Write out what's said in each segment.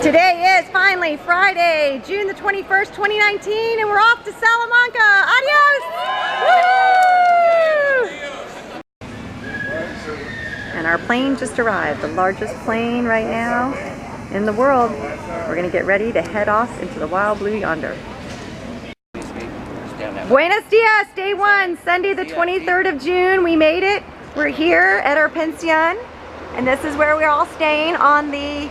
Today is finally Friday, June the 21st, 2019, and we're off to Salamanca. Adios! Woo! And our plane just arrived, the largest plane right now in the world. We're gonna get ready to head off into the wild blue yonder. Buenos dias, day one, Sunday the 23rd of June. We made it. We're here at our pension, and this is where we're all staying on the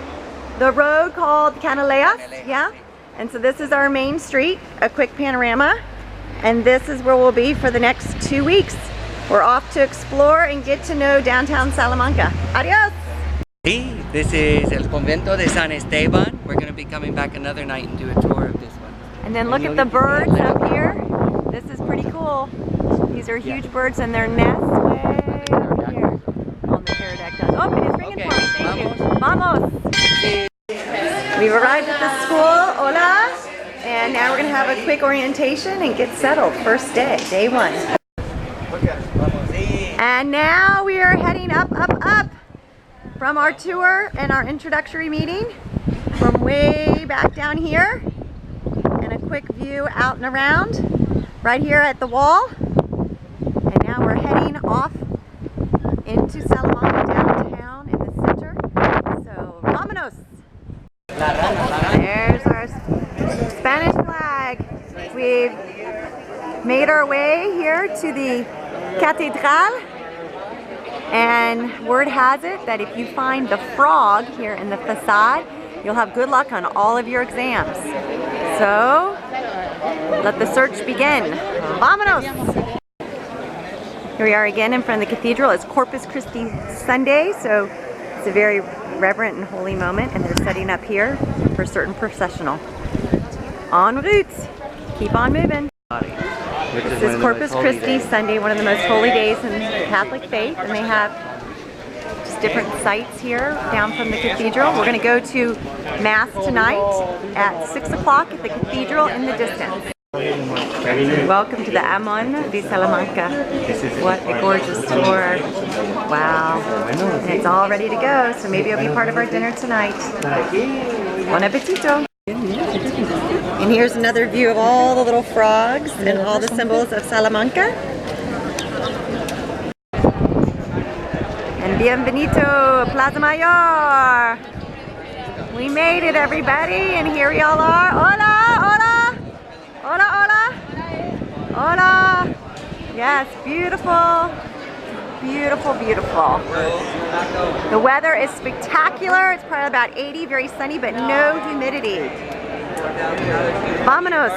road called Canalejas, yeah? And so this is our main street, a quick panorama, and this is where we'll be for the next 2 weeks. We're off to explore and get to know downtown Salamanca. Adios! Hey, this is El Convento de San Esteban. We're going to be coming back another night and do a tour of this one. And then look at the birds up here. This is pretty cool. These are huge birds and their nests way up here on the pterodactyl. Oh, it is ringing for me. Thank you. Vamos! We've arrived at the school, hola, and now we're going to have a quick orientation and get settled. First day, day one. And now we are heading up from our tour and our introductory meeting from way back down here, and a quick view out and around right here at the wall. And now we're heading off into Salamanca downtown in the center. So, vámonos! There's our Spanish flag. We've made our way here to the Catedral, and word has it that if you find the frog here in the facade, you'll have good luck on all of your exams. So, let the search begin. Vámonos! Here we are again in front of the cathedral. It's Corpus Christi Sunday, so it's a very reverent and holy moment, and they're setting up here for a certain processional. En route! Keep on moving. This is Corpus Christi Sunday, one of the most holy days in the Catholic faith, and they have just different sites here down from the cathedral. We're going to go to Mass tonight at 6 o'clock at the cathedral in the distance. Welcome to the Wmhs Salamanca. What a gorgeous tour. Wow. And it's all ready to go, so maybe it'll be part of our dinner tonight. Bon appetito. And here's another view of all the little frogs and all the symbols of Salamanca. And bienvenido, Plaza Mayor. We made it, everybody, and here we all are. Hola, hola, hola, hola, hola. Yes, beautiful, beautiful, beautiful. The weather is spectacular. It's probably about 80, very sunny, but no humidity. Vámonos.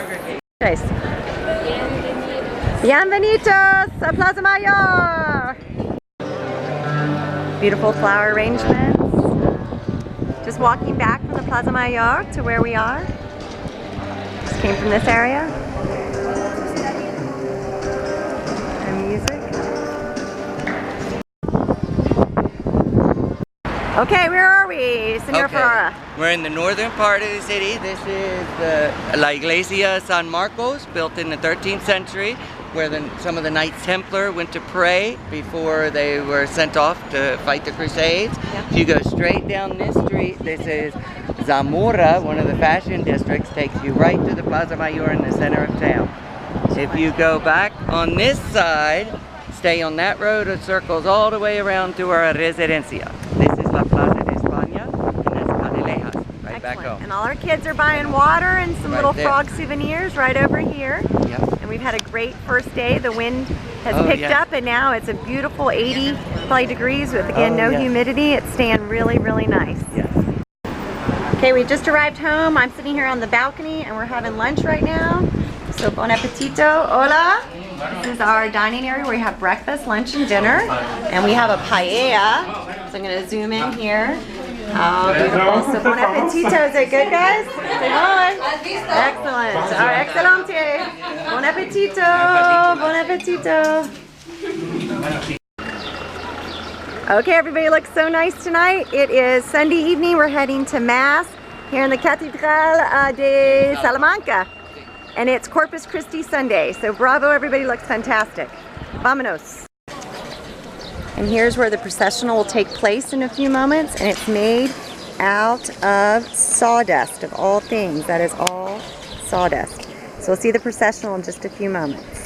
Bienvenidos a Plaza Mayor. Beautiful flower arrangements. Just walking back from the Plaza Mayor to where we are. Just came from this area. And music. Okay, where are we, Senor Ferrara? We're in the northern part of the city. This is the La Iglesia San Marcos, built in the 13th century, where some of the Knights Templar went to pray before they were sent off to fight the Crusades. Yep. If you go straight down this street, this is Zamora, one of the fashion districts, takes you right to the Plaza Mayor in the center of town. If you go back on this side, stay on that road, it circles all the way around to our residencia. This is La Plaza de España, and that's Canalejas, right back home. And all our kids are buying water and some little frog souvenirs right over here. Yep. And we've had a great first day. The wind has picked up, and now it's a beautiful 80 probably degrees with, again, no humidity. It's staying really, really nice. Yes. Okay, we just arrived home. I'm sitting here on the balcony, and we're having lunch right now. So, bon appetito. Hola. This is our dining area where we have breakfast, lunch, and dinner. And we have a paella. So I'm going to zoom in here. Oh, beautiful. So, bon appetito. Is it good, guys? Say hi. Excellent. All right, excelente. Bon appetito. Bon appetito. Okay, everybody looks so nice tonight. It is Sunday evening. We're heading to Mass here in the Catedral de Salamanca. And it's Corpus Christi Sunday, so bravo, everybody looks fantastic. Vámonos. And here's where the processional will take place in a few moments, and it's made out of sawdust, of all things. That is all sawdust. So we'll see the processional in just a few moments.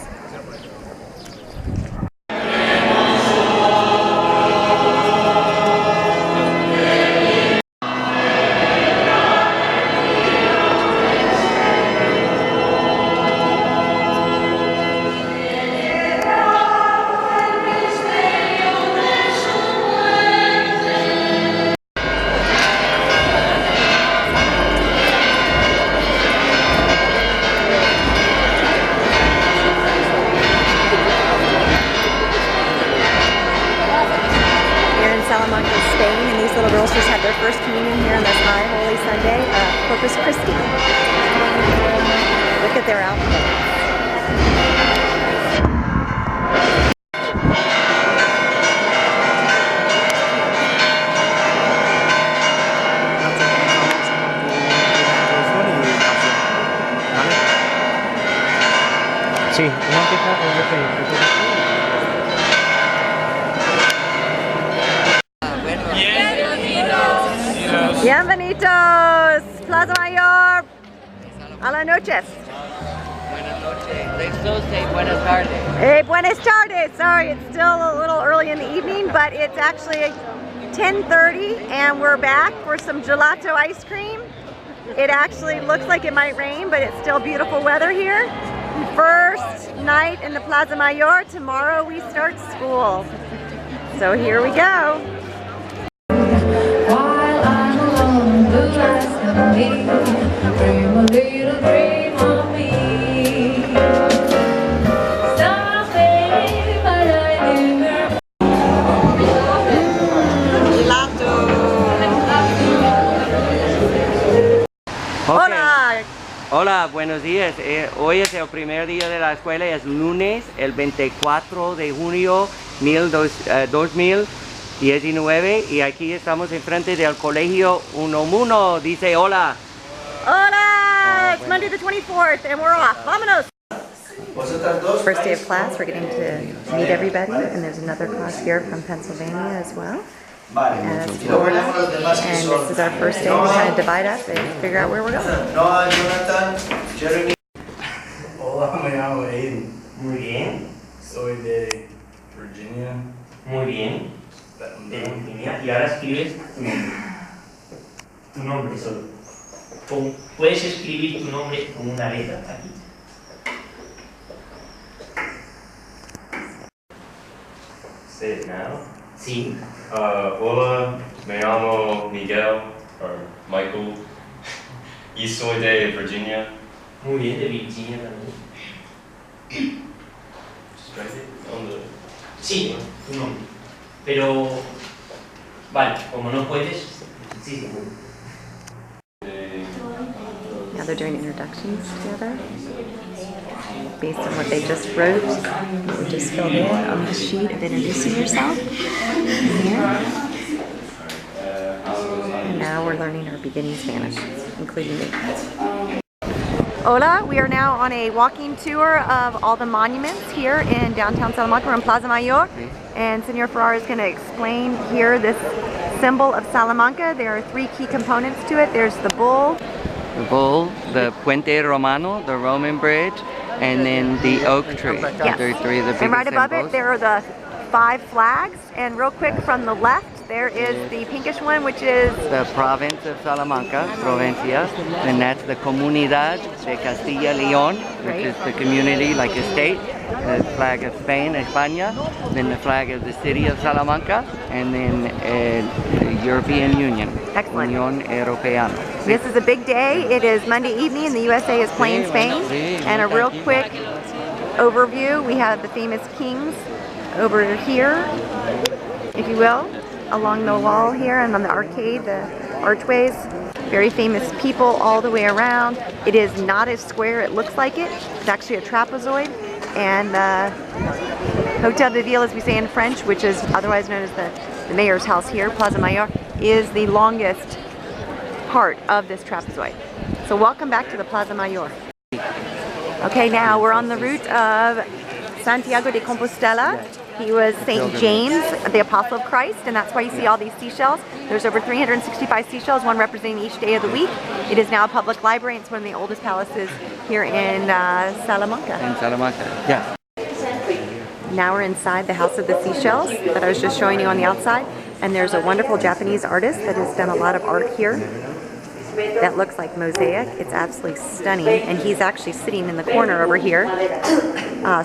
Salamanca, Spain, and these little girls just had their first communion here on this high holy Sunday of Corpus Christi. Look at their outfits. Sí, una empieza con lo que Bienvenidos, Plaza Mayor, a las noches. Buenas noches. They still say buenas tardes. Hey, buenas tardes. Sorry, it's still a little early in the evening, but it's actually 10:30 and we're back for some gelato ice cream. It actually looks like it might rain, but it's still beautiful weather here. First night in the Plaza Mayor. Tomorrow we start school. So here we go. Dream a little dream of me. Someday, but I never. Hola. Hola, buenos días. Hoy es el primer día de la escuela, es lunes, el 24 de junio 2019 y aquí estamos enfrente del colegio Wmhs. Dice hola. Hola! It's Monday the 24th and we're off. Vámonos! First day of class, we're getting to meet everybody, and there's another class here from Pennsylvania as well. And it's Florida, and this is our first day. We kind of divide up and figure out where we're going. Noah, Jonathan, Jeremy. Hola, me llamo Aiden. Muy bien, Soy de Virginia. muy bien. De Virginia. Y ahora escribes tu nombre. Tu nombre solo. Puedes escribir tu nombre con una letra aquí. Say it now. Sí. Hola, me llamo Miguel, or Michael, y soy de Virginia. Muy bien, de Virginia también. Just write it on the... Sí, tu nombre. Pero, vale, como no puedes, sí, seguro. Now they're doing introductions together based on what they just wrote. We just filled in on the sheet of introducing yourself. Here. And now we're learning our beginning Spanish, including me. Hola, we are now on a walking tour of all the monuments here in downtown Salamanca. We're in Plaza Mayor, and Senor Ferrar is going to explain here this symbol of Salamanca. There are three key components to it. There's the bull, The Puente Romano, the Roman bridge, and then the oak tree. Yes. They're three of the biggest and right above symbols. it there are the 5 flags. And real quick from the left, there is the pinkish one, which is The province of Salamanca, Provincia, and that's the Comunidad de Castilla León, which is the community, like a state. The flag of Spain, España, then the flag of the city of Salamanca, and then the European Union. Excellent. Unión Europea. This is a big day. It is Monday evening and the USA is playing Spain. And a real quick overview, we have the famous kings over here, if you will, along the wall here and on the arcade, the archways. Very famous people all the way around. It is not as square it looks like it. It's actually a trapezoid. And Hotel de Ville, as we say in French, which is otherwise known as the mayor's house here, Plaza Mayor, is the longest part of this trapezoid. So welcome back to the Plaza Mayor. Okay, now we're on the route of Santiago de Compostela, He was St. James, the Apostle of Christ, and that's why you see all these seashells. There's over 365 seashells, one representing each day of the week. It is now a public library, and it's one of the oldest palaces here in Salamanca. In Salamanca, yeah. Now we're inside the House of the Seashells that I was just showing you on the outside, and there's a wonderful Japanese artist that has done a lot of art here that looks like mosaic. It's absolutely stunning, and he's actually sitting in the corner over here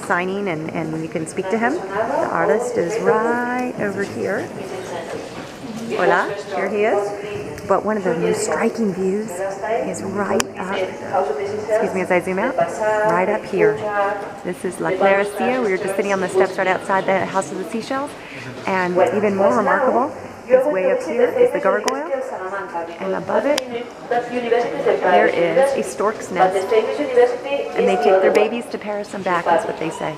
signing, and you can speak to him. The artist is right over here. Voila, here he is. But one of the most striking views is right up, excuse me as I zoom out, right up here. This is La Clarecia. We were just sitting on the steps right outside the House of the Seashells. And what's even more remarkable is way up here is the gargoyle. And above it, there is a stork's nest. And they take their babies to Paris and back, is what they say.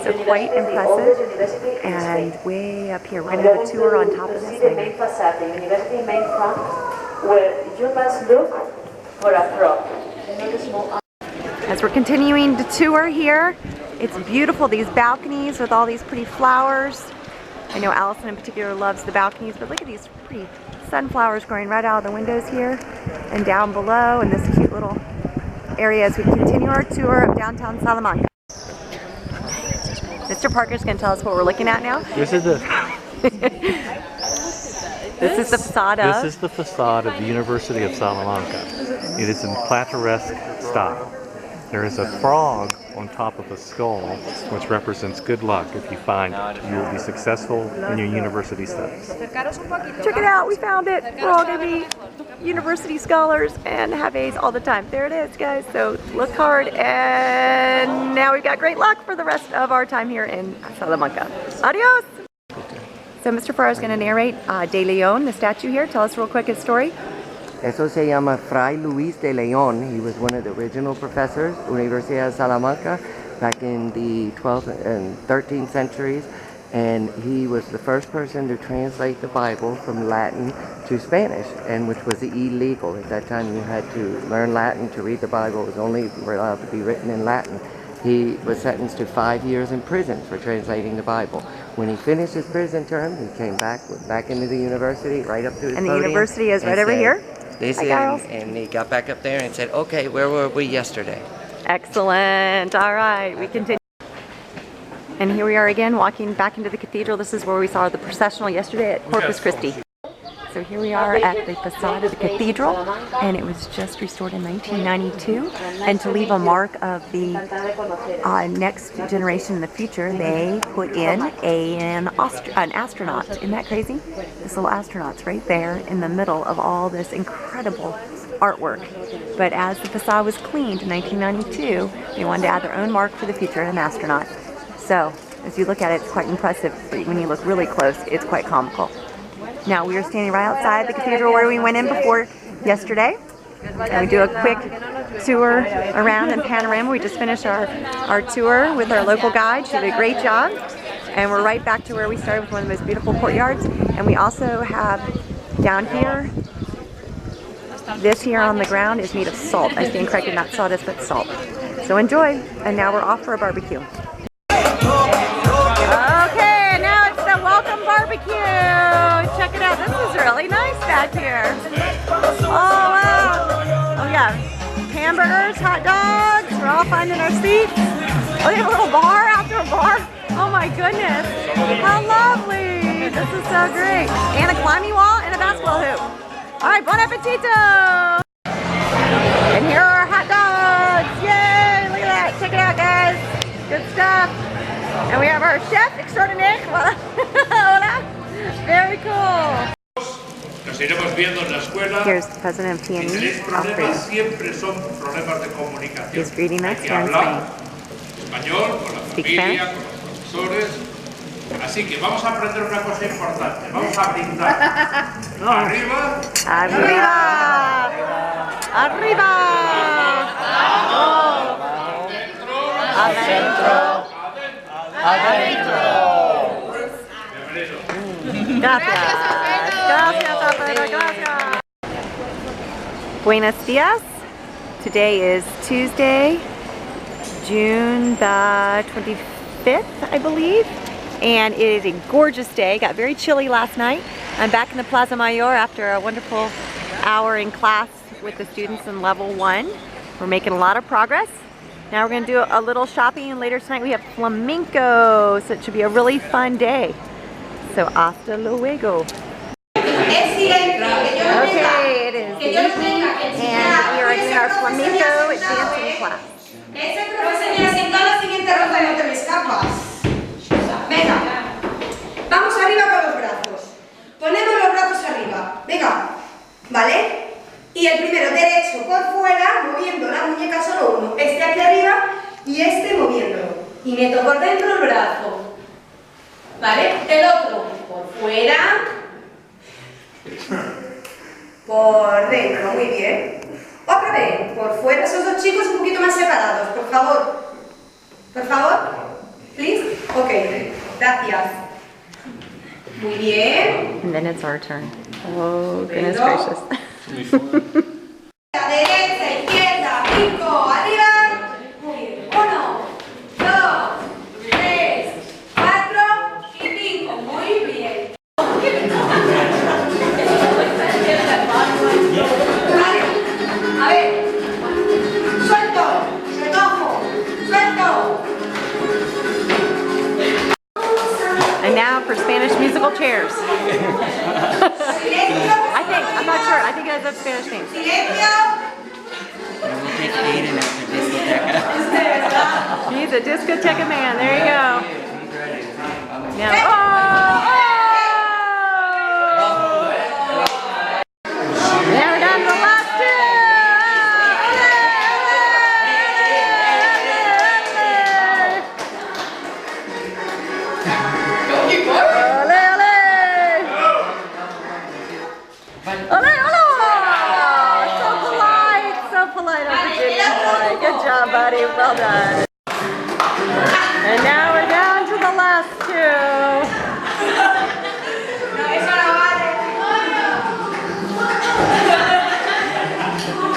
So quite impressive. And way up here, we're going to have a tour on top of this thing. Where you must look for a frog. As we're continuing the tour here, it's beautiful, these balconies with all these pretty flowers. I know Allison in particular loves the balconies, but look at these pretty sunflowers growing right out of the windows here and down below in this cute little area as we continue our tour of downtown Salamanca. Mr. Parker's going to tell us what we're looking at now. This is the This is the facade of? This is the facade of the University of Salamanca. It is in plateresque style. There is a frog on top of a skull, which represents good luck. If you find you will be successful in your university studies. Check it out, we found it. We're all going to be university scholars and have A's all the time. There it is, guys. So look hard, and now we've got great luck for the rest of our time here in Salamanca. Adios! So Mr. Farrar is going to narrate De Leon, the statue here. Tell us real quick his story. Eso se llama Fray Luis de Leon. He was one of the original professors, Universidad de Salamanca, back in the 12th and 13th centuries. And he was the first person to translate the Bible from Latin to Spanish, and which was illegal. At that time, you had to learn Latin to read the Bible. It was only allowed to be written in Latin. He was sentenced to 5 years in prison for translating the Bible. When he finished his prison term, he came back into the university, right up to his And the podium, university is right over here. Listen, and he got back up there and said, okay, where were we yesterday? Excellent. All right, we continue. And here we are again, walking back into the cathedral. This is where we saw the processional yesterday at Corpus Christi. So here we are at the facade of the cathedral, and it was just restored in 1992. And to leave a mark of the next generation in the future, they put in an astronaut. Isn't that crazy? This little astronaut's right there in the middle of all this incredible artwork. But as the facade was cleaned in 1992, they wanted to add their own mark for the future, an astronaut. So as you look at it, it's quite impressive. But when you look really close, it's quite comical. Now we are standing right outside the cathedral where we went in before yesterday. And we do a quick tour around and panorama. We just finished our tour with our local guide. She did a great job. And we're right back to where we started with one of the most beautiful courtyards. And we also have down here, this here on the ground is made of salt. I stand corrected, not sawdust, but salt. So enjoy. And now we're off for a barbecue. Okay, now it's the welcome barbecue. Check it out. This is really nice back here. Oh, wow. Oh, yeah. Hamburgers, hot dogs. We're all finding our seats. Oh, they have a little bar after a bar. Oh, my goodness. How lovely. This is so great. And a climbing wall and a basketball hoop. All right, bon appetito. And here are our hot dogs. Yay. Look at that. Check it out, guys. Good stuff. And we have our chef extraordinaire. Hola. Very cool. Nos iremos viendo en la escuela. Here's the president of TNE. Si tenéis problemas, siempre son problemas de comunicación. He's greeting us Hay que here in hablar Spain. español con la familia, con los profesores. Así que vamos a aprender una cosa importante. Vamos a brindar. Arriba. Arriba. Arriba. Adentro. Adentro. Bienvenido. Gracias. Gracias, Alfredo. Gracias. Buenos dias. Today is Tuesday, June the 25th, I believe. and it is a gorgeous day. Got very chilly last night. I'm back in the Plaza Mayor after a wonderful hour in class with the students in level 1. We're making a lot of progress. Now we're going to do a little shopping, and later tonight we have flamenco, so it should be a really fun day. So hasta luego. Okay, it is the evening, and we are doing our flamenco dancing class. Venga, vamos arriba con los brazos. Ponemos los brazos arriba. Venga, ¿vale? Y el primero derecho por fuera, moviendo la muñeca solo uno. Este aquí arriba y este moviéndolo. Y meto por dentro el brazo. ¿Vale? El otro por fuera. Por dentro, muy bien. Otra vez, por fuera, esos dos chicos un poquito más separados, por favor. Por favor. Please. Ok, gracias. Muy bien. And then it's our turn. Oh, goodness gracious. Derecha, izquierda, 5, arriba. Muy bien. 1, 2, 3, 4 y 5. Muy bien. Vale. A ver. Suelto. Recojo. Suelto. And now for Spanish musical chairs. I'm not sure. I think it has a Spanish name. We'll take Aiden at the discotheque. He's a discotheque man. There you go. Now, now we're down to the last two. Good job, buddy. Well done. And now we're down to the last two.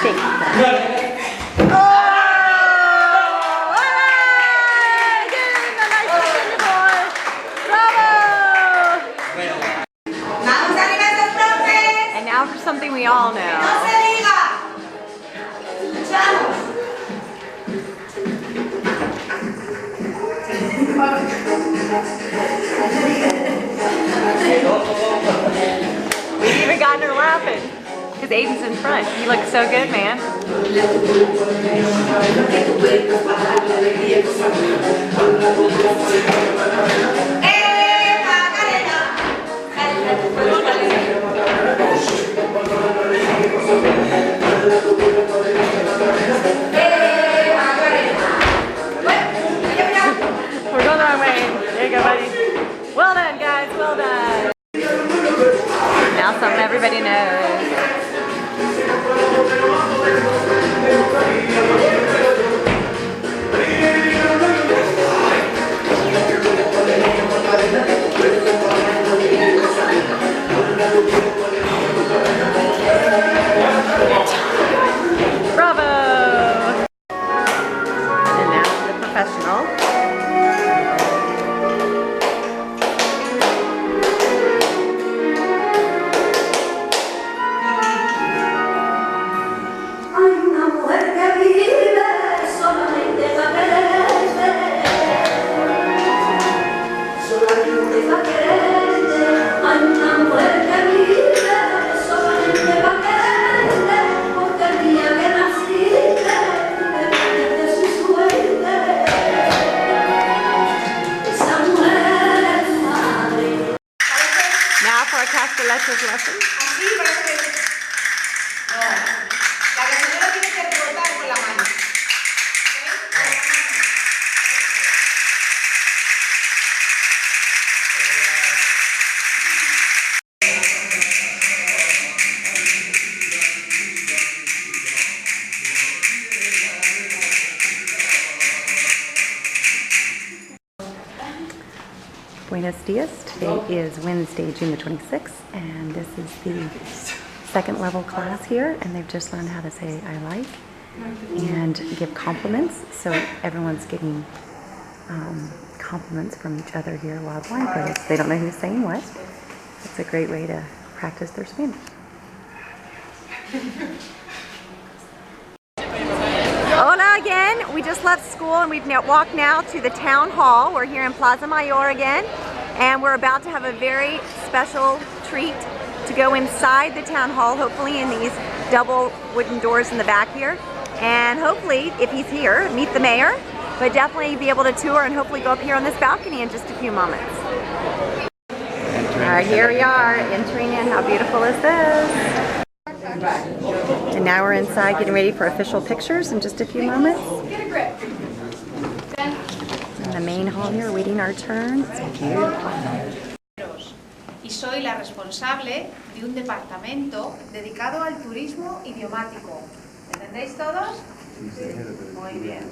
Take that. Oh! Get in the nice looking boy. Bravo! And now for something we all know. We've even gotten her laughing because Aiden's in front. You look so good, man. We're going the wrong way. There you go, buddy. Well done, guys. Well done. Now something everybody knows. Bravo! And now the professional. Lesson. Así parece que... No. La señora tiene que rotar con la mano. Buenos dias. Today is Wednesday, June the 26th, and this is the second level class here, and they've just learned how to say I like and give compliments, so everyone's getting compliments from each other here while blindfolded. They don't know who's saying what. It's a great way to practice their Spanish. Hola again. We just left school and we've walked now to the town hall. We're here in Plaza Mayor again, and we're about to have a very special treat to go inside the town hall, hopefully in these double wooden doors in the back here. And hopefully, if he's here, meet the mayor, but definitely be able to tour and hopefully go up here on this balcony in just a few moments. All right, here we are entering in. How beautiful is this? And now we're inside getting ready for official pictures in just a few moments. In the main hall here, waiting our turn. It's beautiful. Y soy la responsable de un departamento dedicado al turismo idiomático. ¿Entendéis todos? Muy bien.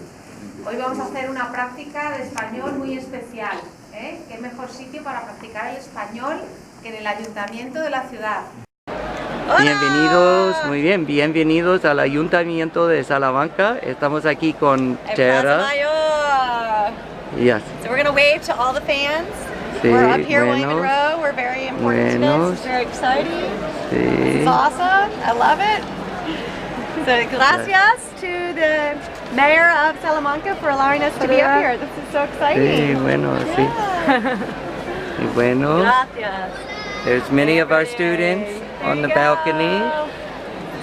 Hoy vamos a hacer una práctica de español muy especial. ¿Qué mejor sitio para practicar el español que en el ayuntamiento de la ciudad? Bienvenidos, muy bien, bienvenidos al Ayuntamiento de Salamanca. Estamos aquí con Tara. Yes. So we're going to wave to all the fans. Sí, we're up here buenos, waving row. We're very important buenos, to this. It's very exciting. Sí. It's awesome. I love it. So gracias to the mayor of Salamanca for allowing us to be up here. This is so exciting. Sí, bueno, sí. Y bueno, Gracias. there's many of our students on the balcony.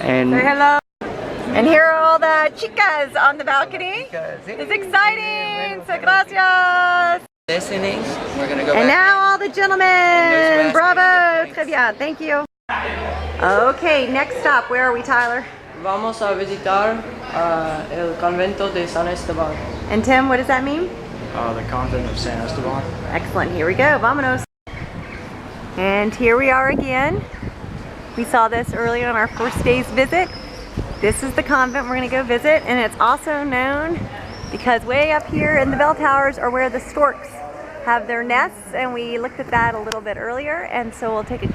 And say hello. And here are all the chicas on the balcony. It's exciting. So gracias. Listening. We're gonna go And back. now all the gentlemen. Bravo. Très bien. Thank you. Okay, next stop. Where are we, Tyler? Vamos a visitar el convento de San Esteban. And Tim, what does that mean? The convent of San Esteban. Excellent. Here we go. Vámonos. And here we are again. We saw this earlier on our first day's visit. This is the convent we're going to go visit, and it's also known because way up here in the bell towers are where the storks have their nests, and we looked at that a little bit earlier, and so we'll take a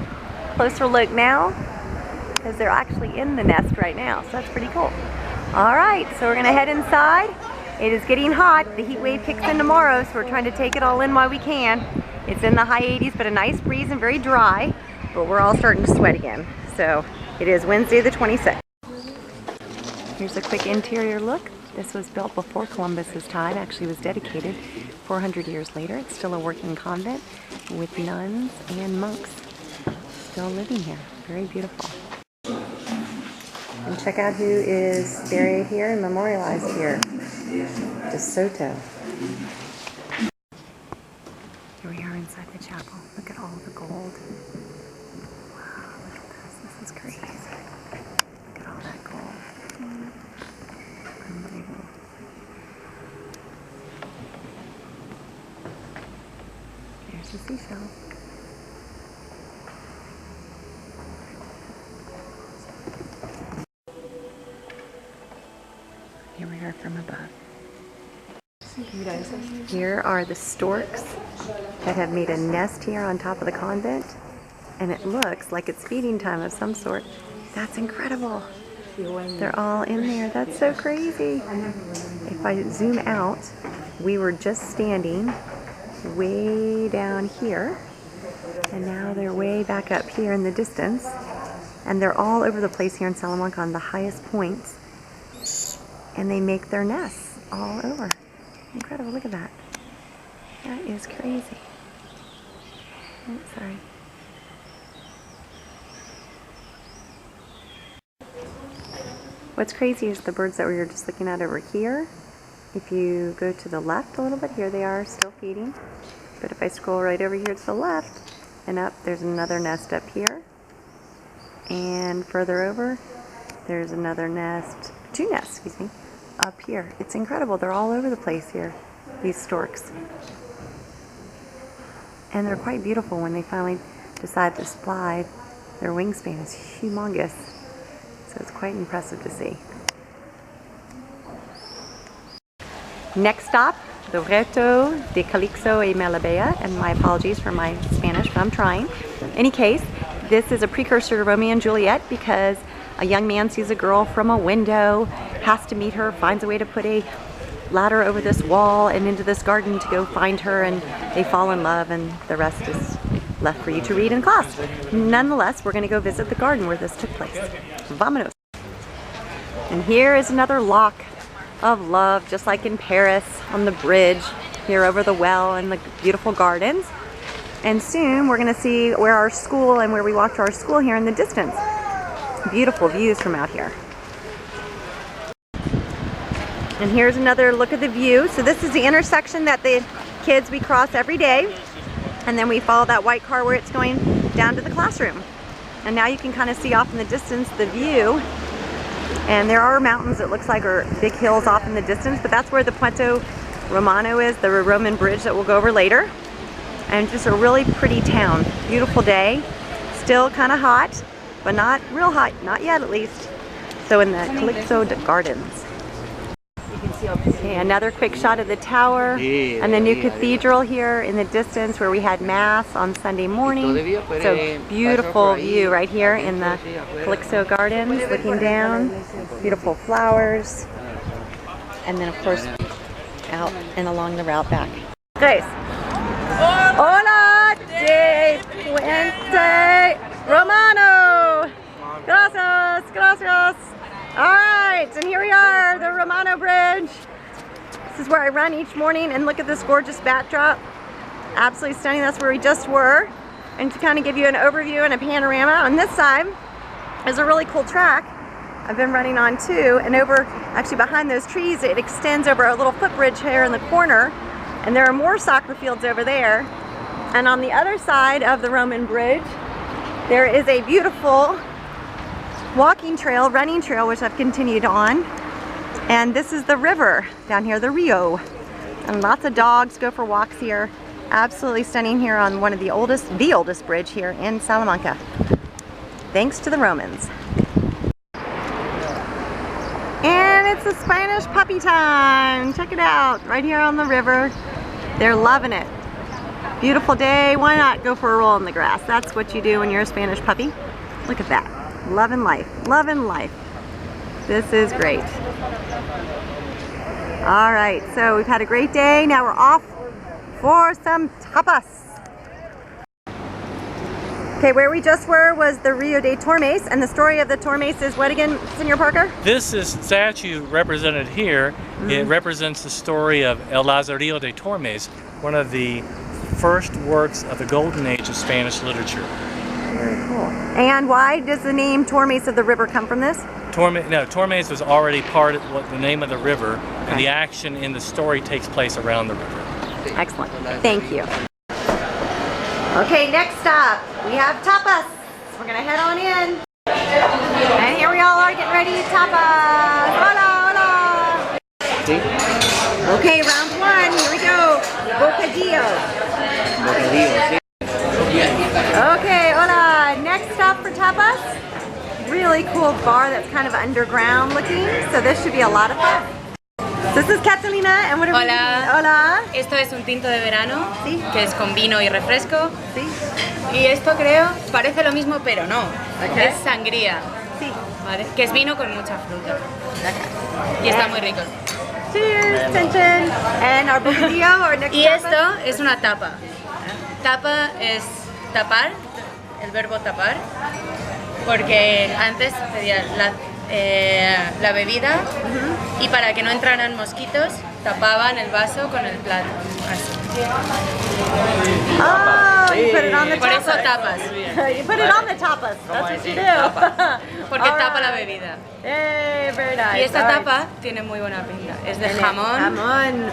closer look now because they're actually in the nest right now, so that's pretty cool. All right, so we're going to head inside. It is getting hot. The heat wave kicks in tomorrow, so we're trying to take it all in while we can. It's in the high 80s, but a nice breeze and very dry, but we're all starting to sweat again. So it is Wednesday the 26th. Here's a quick interior look. This was built before Columbus's time. Actually was dedicated 400 years later. It's still a working convent with nuns and monks still living here. Very beautiful. And check out who is buried here and memorialized here. De Soto. Here we are inside the chapel. Look at all the gold. Wow, look at this. This is crazy. Look at all that gold. Unbelievable. There's the seashell. Here we are from above. Here are the storks that have made a nest here on top of the convent, and it looks like it's feeding time of some sort. That's incredible. They're all in there. That's so crazy. If I zoom out, we were just standing way down here, and now they're way back up here in the distance, and they're all over the place here in Salamanca on the highest points, and they make their nests all over. Incredible, look at that. That is crazy. Oh, sorry. What's crazy is the birds that we were just looking at over here. If you go to the left a little bit, here they are still feeding. But if I scroll right over here to the left and up, there's another nest up here. And further over, there's another nest, two nests, excuse me, up here. It's incredible. They're all over the place here, these storks. And they're quite beautiful when they finally decide to fly. Their wingspan is humongous. So it's quite impressive to see. Next stop, the Reto de Calixto y Melibea, and my apologies for my Spanish, but I'm trying. In any case, this is a precursor to Romeo and Juliet because a young man sees a girl from a window, has to meet her, finds a way to put a ladder over this wall and into this garden to go find her, and they fall in love, and the rest is left for you to read in class. Nonetheless, we're going to go visit the garden where this took place. Vamonos. And here is another lock of love, just like in Paris on the bridge, here over the well and the beautiful gardens. And soon we're going to see where our school and where we walk to our school here in the distance. Beautiful views from out here. And here's another look at the view. So this is the intersection that the kids we cross every day. And then we follow that white car where it's going down to the classroom. And now you can kind of see off in the distance the view. And there are mountains, it looks like, or big hills off in the distance, but that's where the Puente Romano is, the Roman bridge that we'll go over later. And just a really pretty town. Beautiful day. Still kind of hot, but not real hot, not yet at least. So in the Calixto Gardens. Okay, another quick shot of the tower and the new cathedral here in the distance where we had mass on Sunday morning. So beautiful view right here in the Calixto Gardens, looking down. Beautiful flowers. And then of course out and along the route back. Guys, hola de Puente Romano. Gracias, gracias. All right, and here we are, the Romano Bridge. This is where I run each morning, and look at this gorgeous backdrop. Absolutely stunning. That's where we just were. And to kind of give you an overview and a panorama, on this side is a really cool track I've been running on too. And over, actually behind those trees, it extends over a little footbridge here in the corner. And there are more soccer fields over there. And on the other side of the Roman bridge, there is a beautiful walking trail, running trail, which I've continued on. And this is the river down here, the Rio. And lots of dogs go for walks here. Absolutely stunning here on one of the oldest bridge here in Salamanca. Thanks to the Romans. And it's a Spanish puppy time. Check it out, right here on the river. They're loving it. Beautiful day, why not go for a roll in the grass? That's what you do when you're a Spanish puppy. Look at that. Loving life, loving life. This is great. All right, so we've had a great day. Now we're off for some tapas. Okay, where we just were was the Rio de Tormes, and the story of the Tormes is what again, Senor Parker? This is statue represented here. It represents the story of El Lazarillo de Tormes, one of the first works of the golden age of Spanish literature. Very cool. And why does the name Tormes of the river come from this? Tormes was already part of the name of the river, and the action in the story takes place around the river. Excellent. Thank you. Okay, next stop, we have tapas. We're gonna head on in. And here we all are getting ready to tapas. Hola, hola. Okay, round one, here we go. Bocadillo. Okay, hola. Next stop for tapas. Really cool bar that's kind of underground looking, so this should be a lot of fun. So this is Catalina, and what are we doing? Hola. Esto es un tinto de verano, ¿sí? Que es con vino y refresco. ¿Sí? Y esto creo, parece lo mismo, pero no. Okay. Es sangría. Sí. ¿Vale? Que es vino con mucha fruta. Okay. Y está muy rico. Cheers, tension. And our bocadillo, our next y esto es una tapa. Tapa es tapar, el verbo tapar, porque antes pedía la bebida y para que no entraran mosquitos tapaban el vaso con el plato. Así. Oh, you put it on the Por tapas. eso tapas. You put it on the tapas. That's what you do. Porque tapa la bebida. Hey, very nice. Y esta tapa tiene muy buena pinta. Es de jamón. Jamón.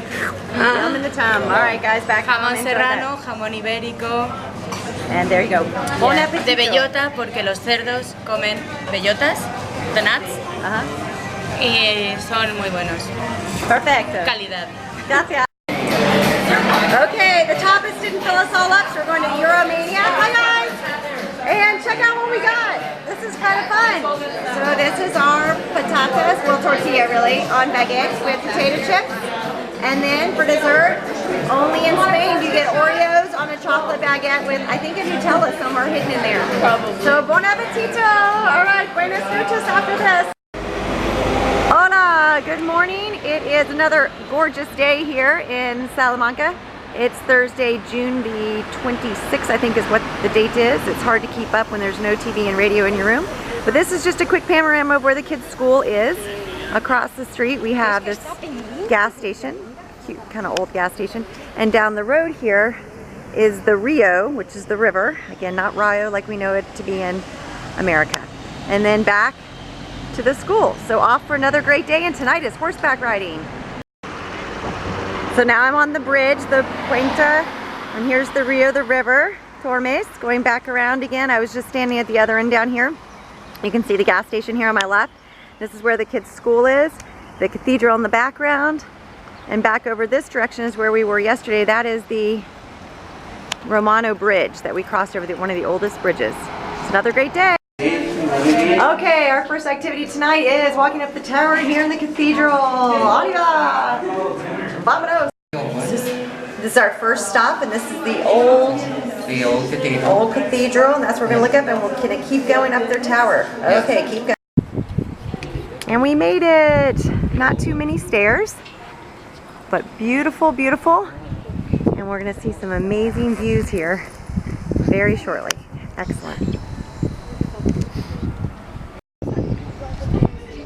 Yum in the tum. All right, guys, back. Jamón serrano, jamón ibérico. And there you go. Bon appetit. De bellota, porque los cerdos comen bellotas, the nuts, y son muy buenos. Perfecto. Calidad. Gracias. Okay, the tapas didn't fill us all up, so we're going to Euromania. Hi guys! And check out what we got. This is kind of fun. So this is our patatas, well tortilla really, on baguettes with potato chips. And then for dessert, only in Spain do you get Oreos on a chocolate baguette with, I think, a Nutella somewhere hidden in there. Probably. So bon appetito! All right, buenas noches after this. Hola! Good morning. It is another gorgeous day here in Salamanca. It's Thursday, June the 26th, I think is what the date is. It's hard to keep up when there's no TV and radio in your room. But this is just a quick panorama of where the kids' school is. Across the street we have this gas station, cute kind of old gas station. And down the road here is the Rio, which is the river. Again, not Rio like we know it to be in America. And then back to the school. So off for another great day, and tonight is horseback riding. So now I'm on the bridge, the Puente, and here's the Rio, the river, Tormes, going back around again. I was just standing at the other end down here. You can see the gas station here on my left. This is where the kids' school is, the cathedral in the background, and back over this direction is where we were yesterday. That is the Romano Bridge that we crossed over, one of the oldest bridges. It's another great day. Okay, our first activity tonight is walking up the tower here in the cathedral. Arriba! Vámonos! This is our first stop, and this is the old cathedral, and that's where we're going to look up, and we're going to keep going up their tower. Okay, keep going. And we made it. Not too many stairs, but beautiful, beautiful. And we're going to see some amazing views here very shortly. Excellent.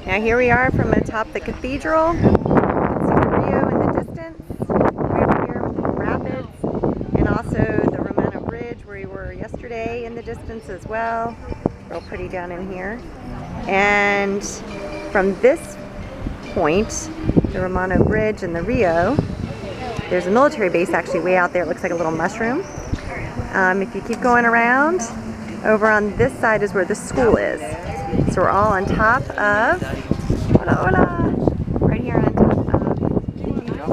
Now here we are from atop the cathedral. You can see the Rio in the distance, right here with the rapids, and also the Romano Bridge where we were yesterday in the distance as well. Real pretty down in here. And from this point, the Romano Bridge and the Rio, there's a military base actually way out there. It looks like a little mushroom. If you keep going around, over on this side is where the school is. So we're all on top of, right here on top of the cathedral.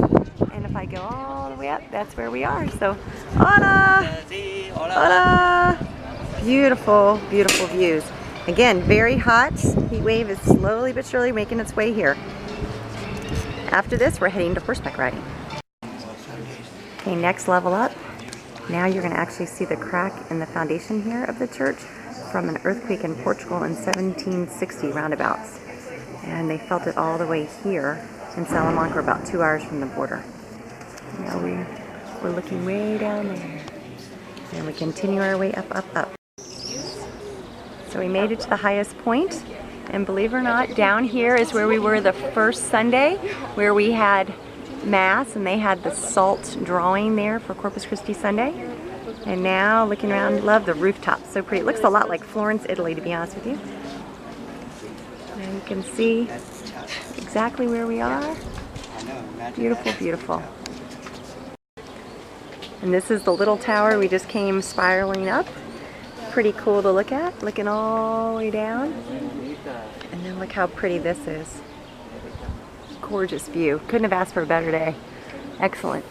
And if I go all the way up, that's where we are. So, hola! Beautiful, beautiful views. Again, very hot. Heat wave is slowly but surely making its way here. After this, we're heading to horseback riding. Okay, next level up. Now you're going to actually see the crack in the foundation here of the church from an earthquake in Portugal in 1760 roundabouts. And they felt it all the way here in Salamanca, about 2 hours from the border. Now we're looking way down there. And we continue our way up, up, up. So we made it to the highest point, and believe it or not, down here is where we were the first Sunday, where we had Mass, and they had the salt drawing there for Corpus Christi Sunday. And now looking around, love the rooftop, so pretty. It looks a lot like Florence, Italy, to be honest with you. And you can see exactly where we are. Beautiful, beautiful. And this is the little tower we just came spiraling up. Pretty cool to look at, looking all the way down. And then look how pretty this is. Gorgeous view. Couldn't have asked for a better day. Excellent.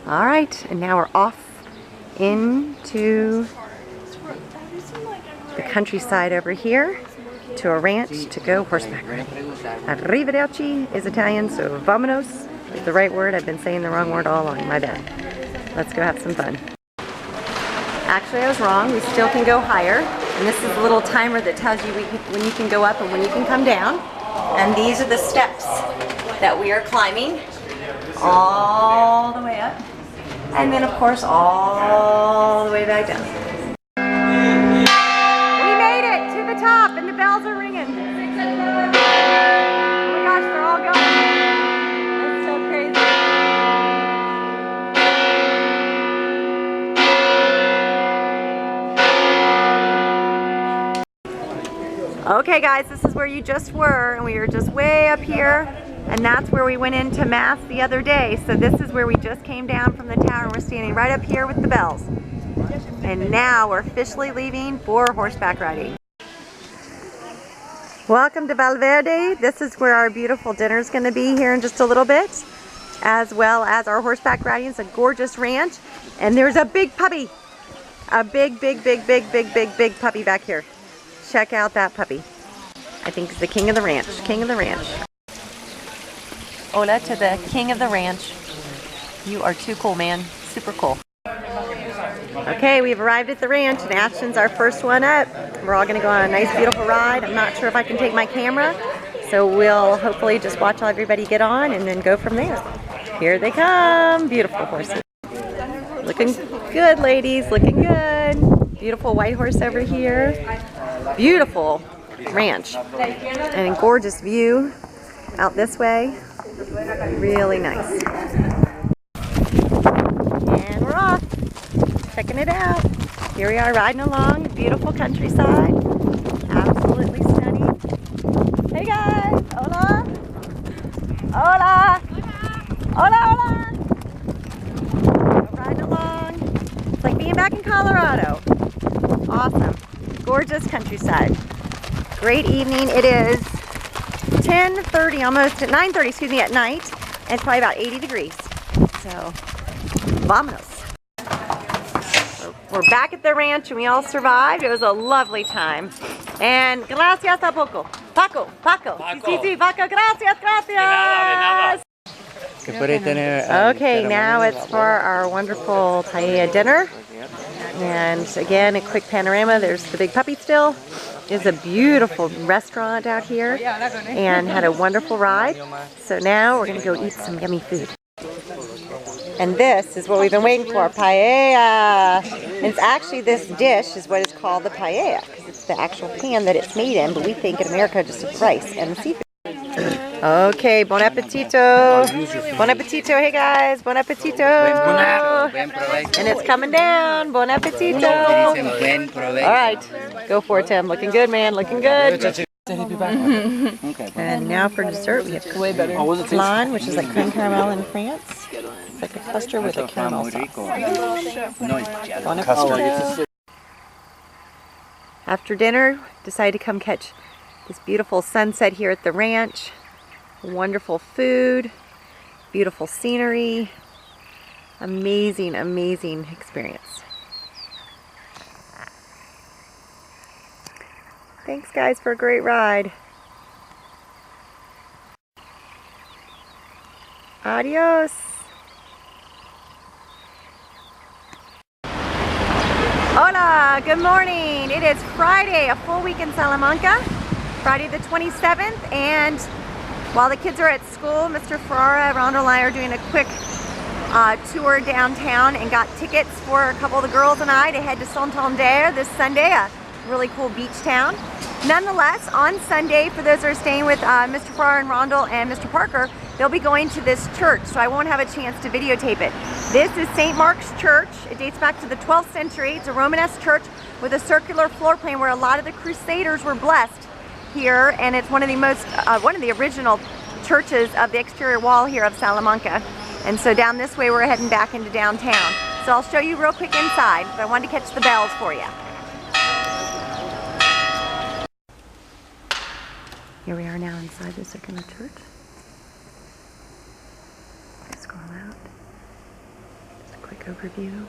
All right, and now we're off into the countryside over here to a ranch to go horseback riding. Arrivederci is Italian, so vamonos is the right word. I've been saying the wrong word all along, my bad. Let's go have some fun. Actually, I was wrong. We still can go higher. And this is a little timer that tells you when you can go up and when you can come down. And these are the steps that we are climbing all the way up. And then, of course, all the way back down. We made it to the top, and the bells are ringing. Oh my gosh, they're all going. That's so crazy. Okay, guys, this is where you just were, and we were just way up here. And that's where we went into Mass the other day. So this is where we just came down from the tower. We're standing right up here with the bells. And now we're officially leaving for horseback riding. Welcome to Valverde. This is where our beautiful dinner is going to be here in just a little bit, as well as our horseback riding. It's a gorgeous ranch. And there's a big puppy. A big puppy back here. Check out that puppy. I think it's the king of the ranch. King of the ranch. Hola to the king of the ranch. You are too cool, man. Super cool. Okay, we've arrived at the ranch, and Ashton's our first one up. We're all going to go on a nice, beautiful ride. I'm not sure if I can take my camera, So we'll hopefully just watch everybody get on and then go from there. Here they come, beautiful horses. Looking good, ladies, looking good. Beautiful white horse over here. Beautiful ranch. And a gorgeous view out this way. Really nice. And we're off. Checking it out. Here we are riding along, beautiful countryside. Absolutely stunning. Hey guys, hola. Hola. Hola, hola. We're riding along. It's like being back in Colorado. Awesome. Gorgeous countryside. Great evening. It is 10:30, almost at 9:30, excuse me, at night. And it's probably about 80 degrees. So, vámonos. We're back at the ranch and we all survived. It was a lovely time. And gracias a Paco. Paco. Sí, Paco, gracias. Okay, now it's for our wonderful paella dinner. And again, a quick panorama. There's the big puppy still. It's a beautiful restaurant out here and had a wonderful ride. So now we're going to go eat some yummy food. And this is what we've been waiting for, paella. And it's actually, this dish is what is called the paella, because it's the actual pan that it's made in, but we think in America just with rice and seafood. Okay, bon appetito. Bon appetito, hey guys, bon appetito. And it's coming down, bon appetito. All right, go for it, Tim. Looking good, man, looking good. And now for dessert, we have flan, which is like creme caramel in France. It's like a custard with a caramel sauce. Bon appetito. After dinner, decided to come catch this beautiful sunset here at the ranch. Wonderful food, beautiful scenery, amazing, amazing experience. Thanks guys for a great ride. Adios. Hola, good morning. It is Friday, a full week in Salamanca, Friday the 27th, and while the kids are at school, Mr. Ferrara, Rondo and I are doing a quick tour downtown and got tickets for a couple of the girls and I to head to Santander this Sunday, a really cool beach town. Nonetheless, on Sunday, for those that are staying with Mr. Ferrara and Rondo and Mr. Parker, they'll be going to this church, so I won't have a chance to videotape it. This is St. Mark's Church. It dates back to the 12th century. It's a Romanesque church with a circular floor plan where a lot of the Crusaders were blessed here, and it's one of the original churches of the exterior wall here of Salamanca. And so down this way we're heading back into downtown. So I'll show you real quick inside, but I wanted to catch the bells for you. Here we are now inside the circular church. Scroll out. Just a quick overview.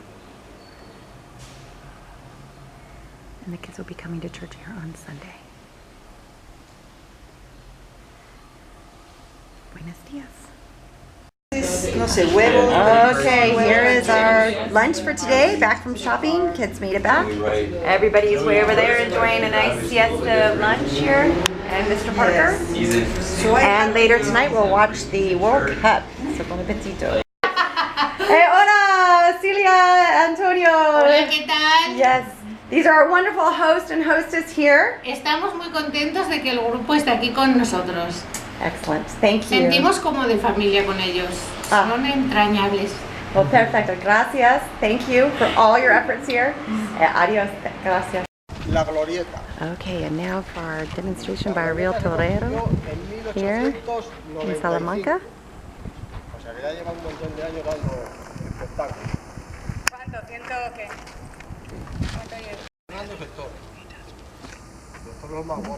And the kids will be coming to church here on Sunday. Buenos dias. Okay, here is our lunch for today. Back from shopping. Kids made it back. Everybody's way over there enjoying a nice siesta lunch here. And Mr. Parker. And later tonight we'll watch the World Cup. So bon appetito. Hey, hola, Celia, Antonio. Hola, ¿qué tal? Yes. These are our wonderful host and hostess here. Estamos muy contentos de que el grupo esté aquí con nosotros. Excellent. Thank you. Sentimos como de familia con ellos. Son entrañables. Well, perfecto. Gracias. Thank you for all your efforts here. Adios. Gracias. La Glorieta. Okay, and now for our demonstration by a real torero here in Salamanca. O sea que ya lleva un montón de años dando espectáculos. ¿Cuánto? ¿100 qué?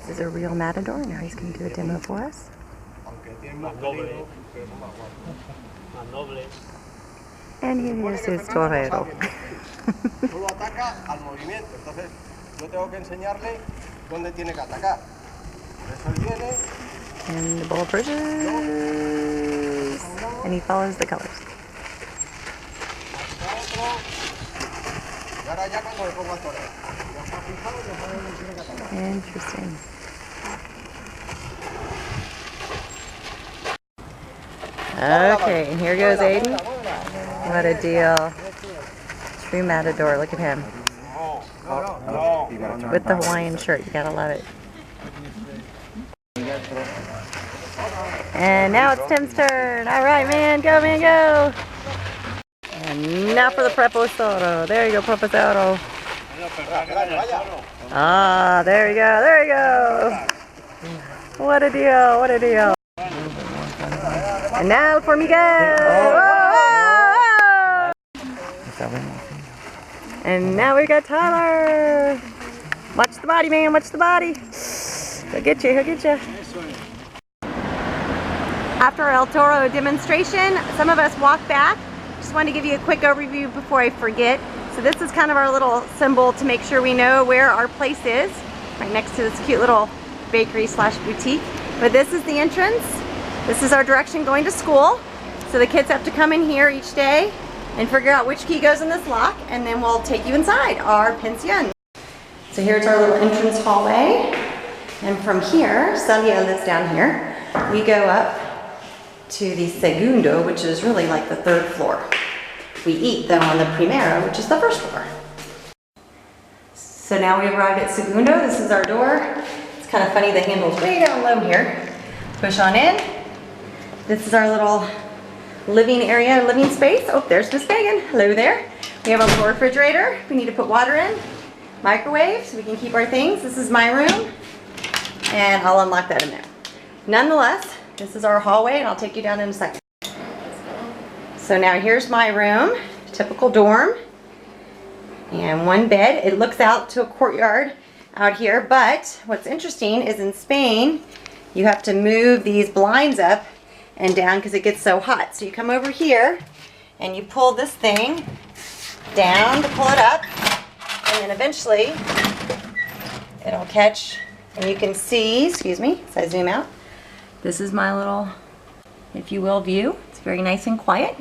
This is a real matador. Now he's going to do a demo for us. And here is his torero. Solo ataca al movimiento, entonces yo tengo que enseñarle dónde tiene que atacar. Por eso él viene. And the bull approaches, and he follows the colors. Y ahora ya cuando me pongo a torear. Ya está fijado, ya sabe dónde tiene que atacar. Interesting. Okay, here goes Aiden. What a deal. True matador, look at him. With the Hawaiian shirt, you gotta love it. And now it's Tim's turn. All right, man, go, man, go. And now for the Preposoro. There you go, Preposoro. Ah, there you go, there you go. What a deal, what a deal. And now for Miguel. Whoa, whoa. And now we got Tyler. Watch the body, man, watch the body. He'll get you, he'll get you. After our El Toro demonstration, some of us walked back. Just wanted to give you a quick overview before I forget. So this is kind of our little symbol to make sure we know where our place is, right next to this cute little bakery slash boutique. But this is the entrance. This is our direction going to school. So the kids have to come in here each day and figure out which key goes in this lock, and then we'll take you inside our pension. So here's our little entrance hallway. And from here, Celia lives down here. We go up to the segundo, which is really like the third floor. We eat though on the primero, which is the first floor. So now we arrived at segundo. This is our door. It's kind of funny, the handle's way down low here. Push on in. This is our little living area, living space. Oh, there's Miss Megan. Hello there. We have a little refrigerator. We need to put water in. Microwave, so we can keep our things. This is my room. And I'll unlock that in there. Nonetheless, this is our hallway, and I'll take you down in a second. So now here's my room, typical dorm, and one bed. It looks out to a courtyard out here, but what's interesting is in Spain, you have to move these blinds up and down because it gets so hot. So you come over here, and you pull this thing down to pull it up, and then eventually it'll catch, and you can see, excuse me, as I zoom out, this is my little, if you will, view. It's very nice and quiet,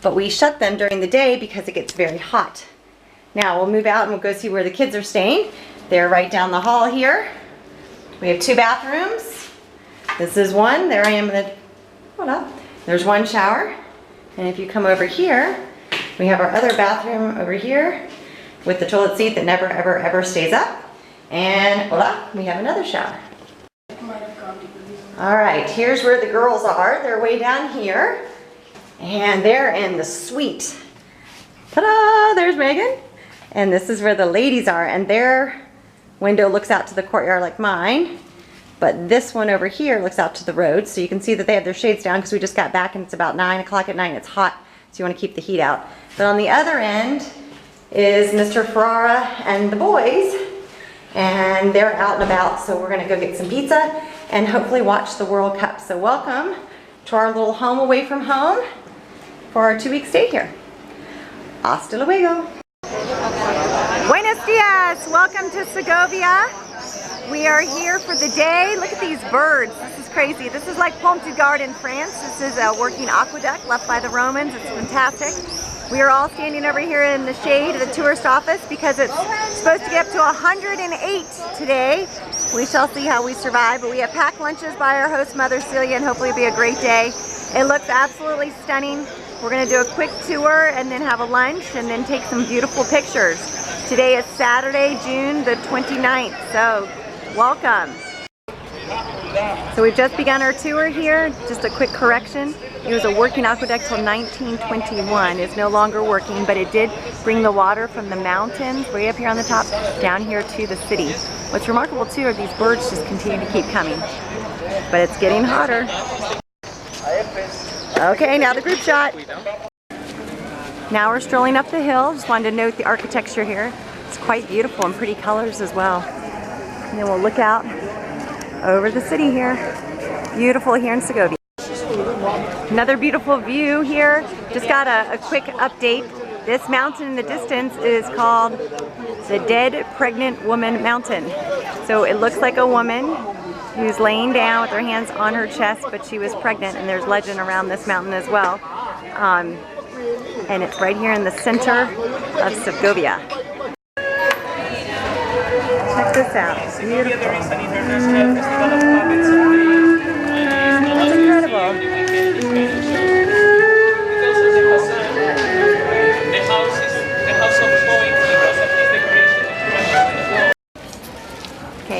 but we shut them during the day because it gets very hot. Now we'll move out and we'll go see where the kids are staying. They're right down the hall here. We have 2 bathrooms. This is one. There I am in the, hold up. There's one shower. And if you come over here, we have our other bathroom over here with the toilet seat that never, ever, ever stays up. And voila, we have another shower. All right, here's where the girls are. They're way down here, and they're in the suite. Ta-da, there's Megan. And this is where the ladies are, and their window looks out to the courtyard like mine, but this one over here looks out to the road, so you can see that they have their shades down because we just got back and it's about 9 o'clock at night and it's hot, so you want to keep the heat out. But on the other end is Mr. Ferrara and the boys, and they're out and about, so we're gonna go get some pizza and hopefully watch the World Cup. So welcome to our little home away from home for our 2-week stay here. Hasta luego. Buenos dias, welcome to Segovia. We are here for the day. Look at these birds, this is crazy. This is like Pont du Gard in France. This is a working aqueduct left by the Romans. It's fantastic. We are all standing over here in the shade of the tourist office because it's supposed to get up to 108 today. We shall see how we survive, but we have packed lunches by our host, Mother Celia, and hopefully it'll be a great day. It looks absolutely stunning. We're gonna do a quick tour and then have a lunch and then take some beautiful pictures. Today is Saturday, June the 29th, so welcome. So we've just begun our tour here. Just a quick correction. It was a working aqueduct till 1921. It's no longer working, but it did bring the water from the mountains way up here on the top down here to the city. What's remarkable too are these birds just continue to keep coming. But it's getting hotter. Okay, now the group shot. Now we're strolling up the hill. Just wanted to note the architecture here. It's quite beautiful and pretty colors as well. And then we'll look out over the city here. Beautiful here in Segovia. Another beautiful view here. Just got a quick update. This mountain in the distance is called the Dead Pregnant Woman Mountain. So it looks like a woman who's laying down with her hands on her chest, but she was pregnant, and there's legend around this mountain as well. And it's right here in the center of Segovia. Check this out. It's beautiful. That's incredible.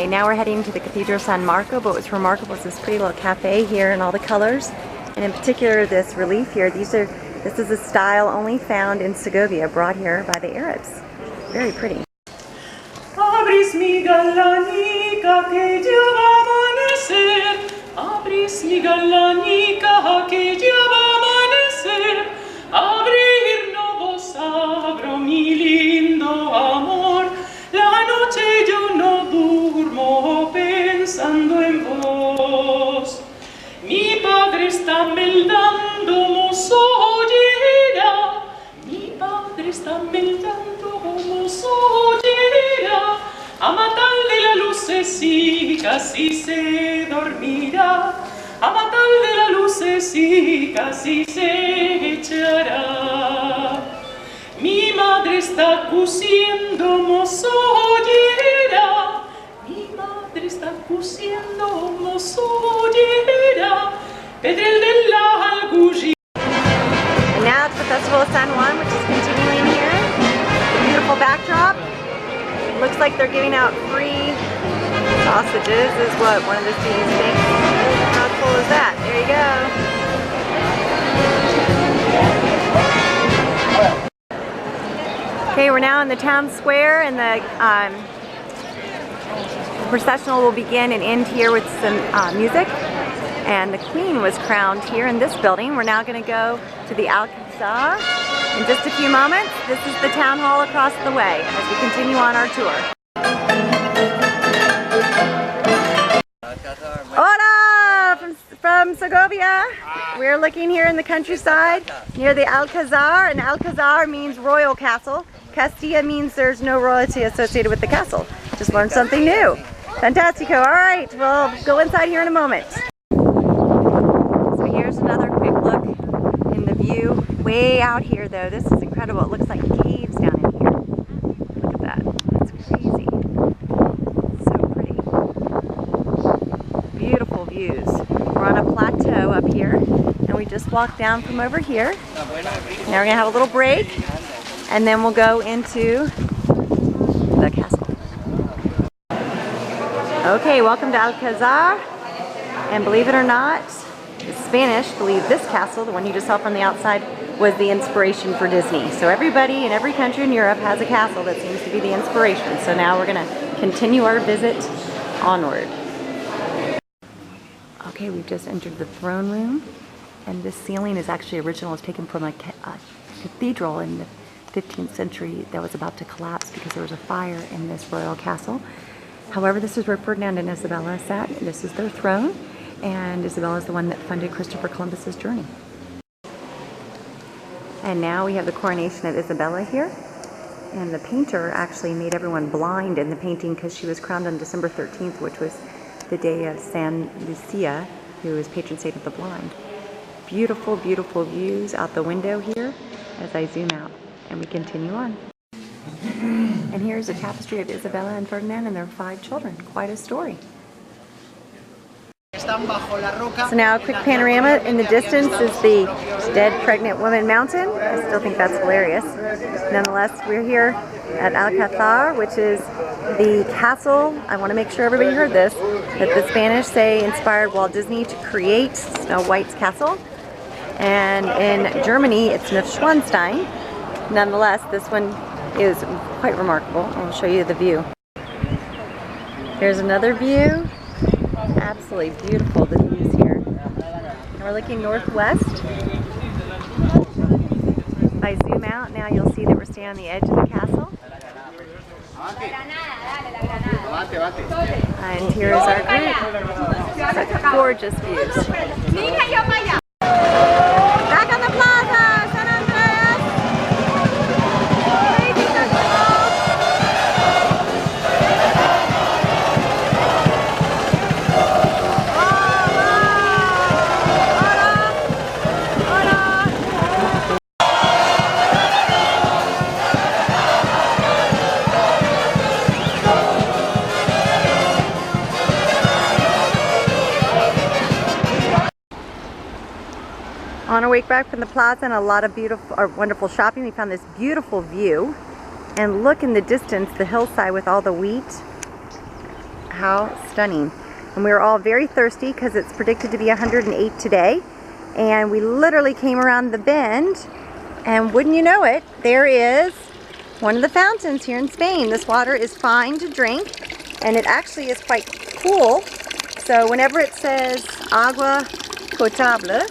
Okay, now we're heading to the Cathedral San Marco, but what's remarkable is this pretty little cafe here and all the colors, and in particular this relief here. This is a style only found in Segovia, brought here by the Arabs. Very pretty. Abris mi galanica que ya va a amanecer. Abris mi galanica que ya va a amanecer. Abrir no vos abro mi lindo amor. La noche yo no durmo pensando en vos. Mi padre está meldando, mozo ollera. Mi padre está meldando, mozo ollera. A matarle la lucecica si se dormirá. A matarle la lucecica si se echará. Mi madre está cosiendo, mozo ollera. Mi madre está cosiendo, mozo ollera. Pedrel de la algugilla. And now it's the Festival of San Juan, which is continuing here. The beautiful backdrop. It looks like they're giving out free sausages, is what one of the students thinks. How cool is that? There you go. Okay, we're now in the town square, and the processional will begin and end here with some music. And the Queen was crowned here in this building. We're now going to go to the Alcazar in just a few moments. This is the town hall across the way as we continue on our tour. Hola! From Segovia. We're looking here in the countryside near the Alcazar, and Alcazar means royal castle. Castilla means there's no royalty associated with the castle. Just learned something new. Fantastico. All right, we'll go inside here in a moment. So here's another quick look in the view. Way out here though, this is incredible. It looks like caves down in here. Look at that. That's crazy. So pretty. Beautiful views. We're on a plateau up here, and we just walked down from over here. Now we're gonna have a little break, and then we'll go into the castle. Okay, welcome to Alcazar. And believe it or not, the Spanish believe this castle, the one you just saw from the outside, was the inspiration for Disney. So everybody in every country in Europe has a castle that seems to be the inspiration. So now we're gonna continue our visit onward. Okay, we've just entered the throne room, and this ceiling is actually original. It's taken from a cathedral in the 15th century that was about to collapse because there was a fire in this royal castle. However, this is where Ferdinand and Isabella sat. This is their throne, and Isabella is the one that funded Christopher Columbus's journey. And now we have the coronation of Isabella here. And the painter actually made everyone blind in the painting because she was crowned on December 13th, which was the day of San Lucia, who is patron saint of the blind. Beautiful, beautiful views out the window here as I zoom out, and we continue on. And here's a tapestry of Isabella and Ferdinand and their 5 children. Quite a story. So now a quick panorama. In the distance is the dead pregnant woman mountain. I still think that's hilarious. Nonetheless, we're here at Alcazar, which is the castle. I want to make sure everybody heard this, that the Spanish say inspired Walt Disney to create Snow White's castle. And in Germany, it's Neuschwanstein. Nonetheless, this one is quite remarkable. I'll show you the view. Here's another view. Absolutely beautiful, the views here. And we're looking northwest. If I zoom out, now you'll see that we're standing on the edge of the castle. And here is our group. Such gorgeous views. Back on the plaza, San Andreas. On our way back from the plaza and a lot of beautiful or wonderful shopping, we found this beautiful view. And look in the distance, the hillside with all the wheat. how stunning. And we were all very thirsty because it's predicted to be 108 today. And we literally came around the bend, and wouldn't you know it, there is one of the fountains here in Spain. This water is fine to drink, and it actually is quite cool. So whenever it says agua potable,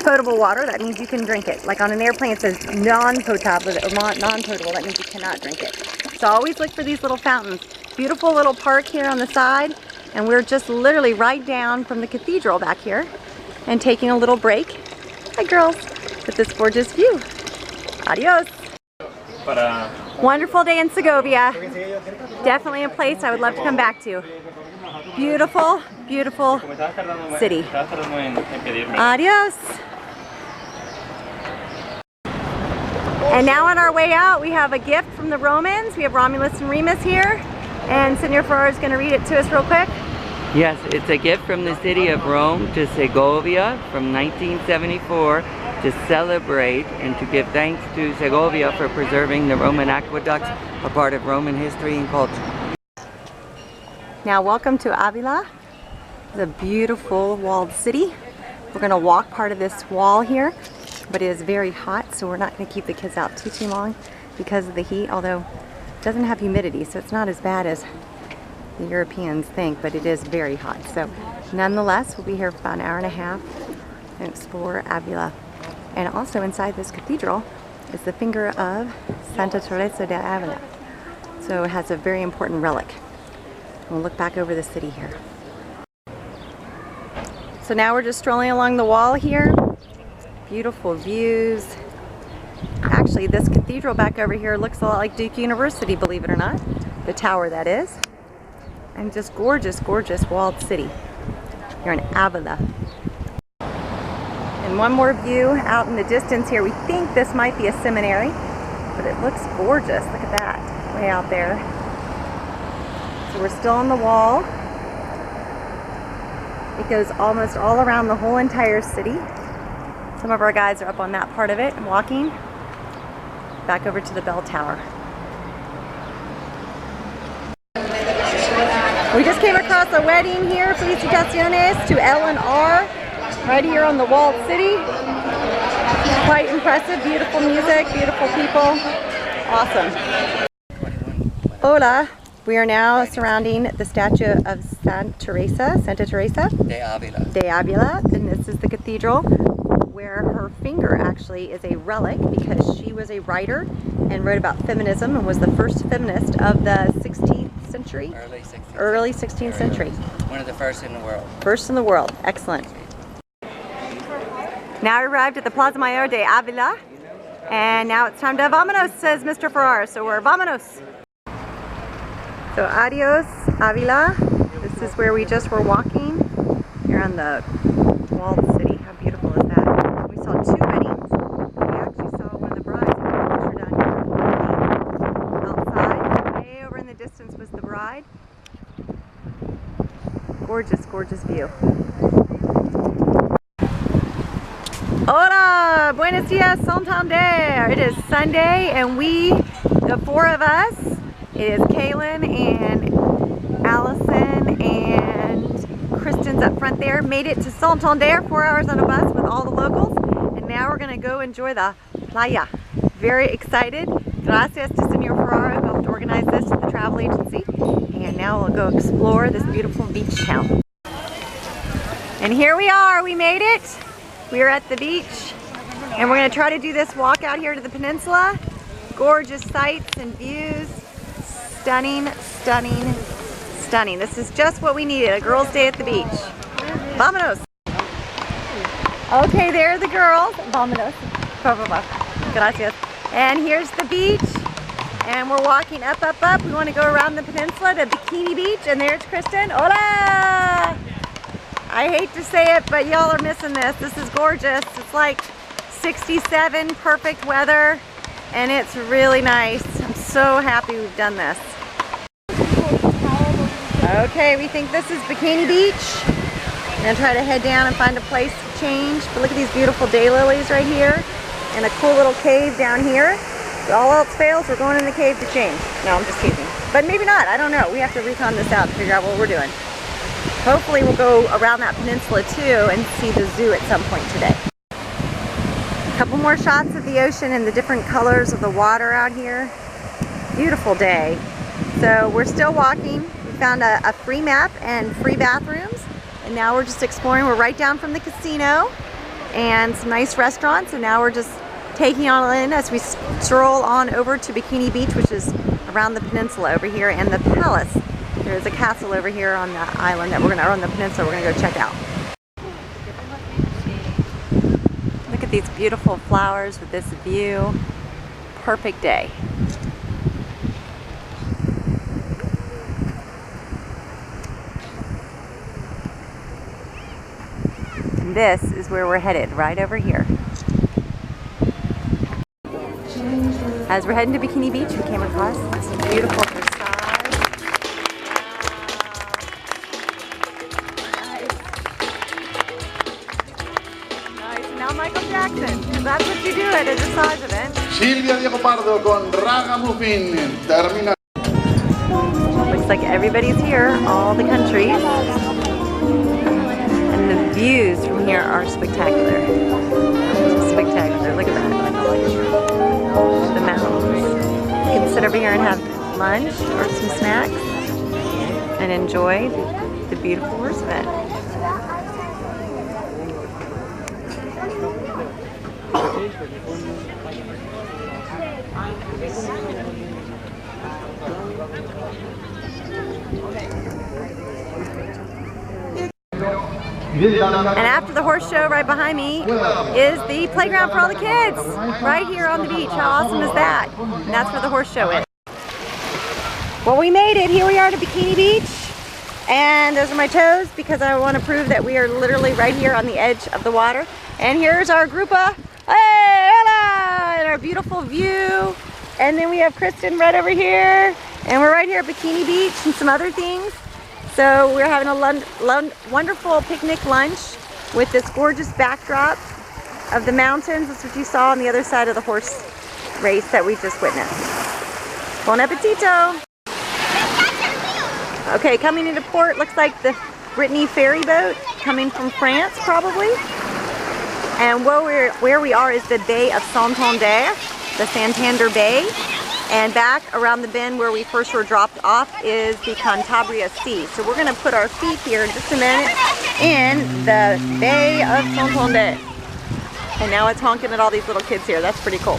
potable water, that means you can drink it. Like on an airplane it says non-potable, non-potable, that means you cannot drink it. So always look for these little fountains. Beautiful little park here on the side, and we're just literally right down from the cathedral back here and taking a little break. Hi girls, with this gorgeous view. Adios. Wonderful day in Segovia. Definitely a place I would love to come back to. Beautiful, beautiful city. Adios. And now on our way out, we have a gift from the Romans. We have Romulus and Remus here, and Senor Ferrar is going to read it to us real quick. Yes, it's a gift from the city of Rome to Segovia from 1974 to celebrate and to give thanks to Segovia for preserving the Roman aqueducts, a part of Roman history and culture. Now welcome to Avila, the beautiful walled city. We're going to walk part of this wall here, but it is very hot, so we're not going to keep the kids out too long because of the heat, although it doesn't have humidity, so it's not as bad as the Europeans think, but it is very hot. So nonetheless, we'll be here for about an hour and a half and explore Avila. And also inside this cathedral is the finger of Santa Teresa de Avila. So it has a very important relic. We'll look back over the city here. So now we're just strolling along the wall here. Beautiful views. Actually, this cathedral back over here looks a lot like Duke University, believe it or not. The tower, that is. And just gorgeous, gorgeous walled city here in Avila. And one more view out in the distance here. We think this might be a seminary, but it looks gorgeous. Look at that, way out there. So we're still on the wall. It goes almost all around the whole entire city. Some of our guys are up on that part of it and walking back over to the bell tower. We just came across a wedding here, felicitaciones to L and R, right here on the walled city. Quite impressive, beautiful music, beautiful people, awesome. Hola, we are now surrounding the statue of Santa Teresa de Avila, and this is the cathedral where her finger actually is a relic because she was a writer and wrote about feminism and was the first feminist of the 16th century? Early 16th century. One of the first in the world. First in the world. Excellent. Now we arrived at the Plaza Mayor de Avila, and now it's time to vamonos, says Mr. Ferrar, so we're vamonos. So adios, Avila. This is where we just were walking here on the walled city. How beautiful is that? We saw two weddings. We actually saw one of the brides in the picture down here outside. Way over in the distance was the bride. Gorgeous, gorgeous view. Hola, buenos dias, Santander. It is Sunday, and we, the four of us, it is Kaylin and Allison and Kristen's up front there, made it to Santander, 4 hours on a bus with all the locals, and now we're going to go enjoy the playa. Very excited. Gracias to Senor Ferrar who helped organize this at the travel agency, and now we'll go explore this beautiful beach town. And here we are, we made it. We are at the beach, and we're going to try to do this walk out here to the peninsula. Gorgeous sights and views. Stunning, stunning, stunning. This is just what we needed, a girls' day at the beach. Vamonos. Okay, there are the girls. Vamonos. Gracias. And here's the beach, and we're walking up, up, up. We want to go around the peninsula to Bikini Beach, and there's Kristen. Hola! I hate to say it, but y'all are missing this. This is gorgeous. It's like 67, perfect weather, and it's really nice. I'm so happy we've done this. Okay, we think this is Bikini Beach. I'm gonna try to head down and find a place to change. But look at these beautiful daylilies right here, and a cool little cave down here. If all else fails, we're going in the cave to change. No, I'm just teasing. But maybe not, I don't know. We have to recon this out to figure out what we're doing. Hopefully we'll go around that peninsula too and see the zoo at some point today. A couple more shots of the ocean and the different colors of the water out here. Beautiful day. So we're still walking. We found a free map and free bathrooms. And now we're just exploring. We're right down from the casino and some nice restaurants. So now we're just taking all in as we stroll on over to Bikini Beach, which is around the peninsula over here, and the palace. There's a castle over here on the island that or on the peninsula we're gonna go check out. Look at these beautiful flowers with this view. Perfect day. And this is where we're headed, right over here. As we're heading to Bikini Beach, we came across this beautiful facade. Nice. And now Michael Jackson, because that's what you do at a dressage event. Silvia Diego Pardo con Ragamuffin termina. Looks like everybody's here, all the countries. And the views from here are spectacular. Just spectacular. Look at that. The mountains. You can sit over here and have lunch or some snacks and enjoy the beautiful horse event. And after the horse show, right behind me is the playground for all the kids, right here on the beach. How awesome is that? And that's where the horse show is. Well, we made it. Here we are to Bikini Beach. And those are my toes because I want to prove that we are literally right here on the edge of the water. And here's our groupa. Hey, hola! And our beautiful view. And then we have Kristen right over here. And we're right here at Bikini Beach and some other things. So we're having a wonderful picnic lunch with this gorgeous backdrop of the mountains. That's what you saw on the other side of the horse race that we just witnessed. Bon appetito! Okay, coming into port, looks like the Brittany ferry boat coming from France probably. And where we are is the Bay of Santander, the Santander Bay. And back around the bend where we first were dropped off is the Cantabria Sea. So we're going to put our feet here in just a minute in the Bay of Santander. And now it's honking at all these little kids here. That's pretty cool.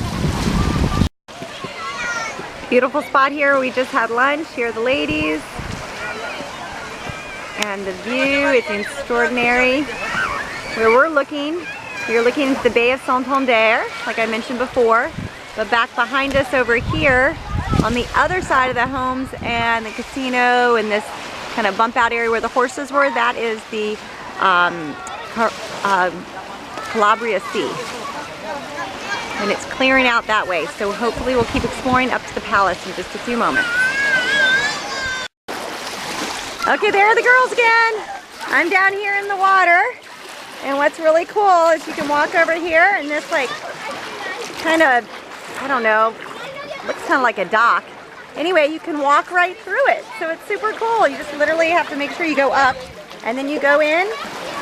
Beautiful spot here. We just had lunch. Here are the ladies. And the view, it's extraordinary. Where we're looking at the Bay of Santander, like I mentioned before. But back behind us over here, on the other side of the homes and the casino and this kind of bump out area where the horses were, that is the Calabria Sea. And it's clearing out that way. So hopefully we'll keep exploring up to the palace in just a few moments. Okay, there are the girls again. I'm down here in the water. And what's really cool is you can walk over here and this like kind of, I don't know, looks kind of like a dock. Anyway, you can walk right through it. So it's super cool. You just literally have to make sure you go up and then you go in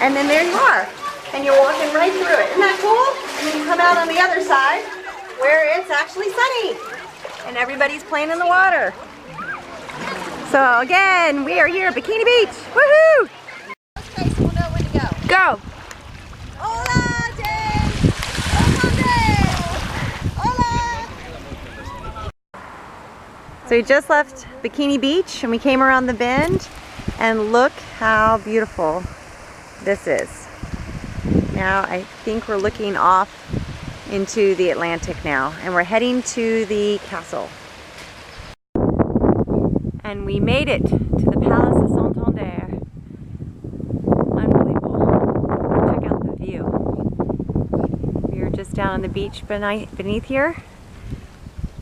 and then there you are. And you're walking right through it. Isn't that cool? And then you come out on the other side where it's actually sunny and everybody's playing in the water. So again, we are here at Bikini Beach. Woohoo! Okay, so we'll know when to go. Go! Hola, James! Hola! So we just left Bikini Beach and we came around the bend and look how beautiful this is. Now I think we're looking off into the Atlantic now and we're heading to the castle. And we made it to the Palace of Santander. Unbelievable. Check out the view. We were just down on the beach beneath here.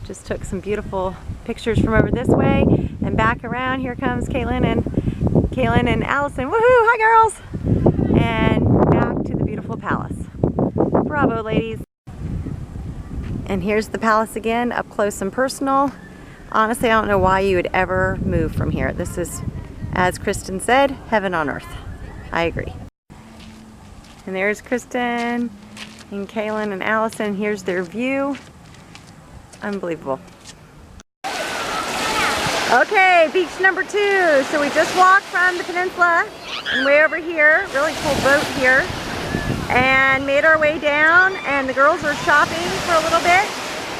Just took some beautiful pictures from over this way. And back around, here comes Caitlin and Allison. Woohoo! Hi girls! And back to the beautiful palace. Bravo ladies. And here's the palace again, up close and personal. Honestly, I don't know why you would ever move from here. This is, as Kristen said, heaven on earth. I agree. And there's Kristen and Kaylin and Allison. Here's their view. Unbelievable. Okay, beach number 2. So we just walked from the peninsula and way over here, really cool boat here, and made our way down, and the girls are shopping for a little bit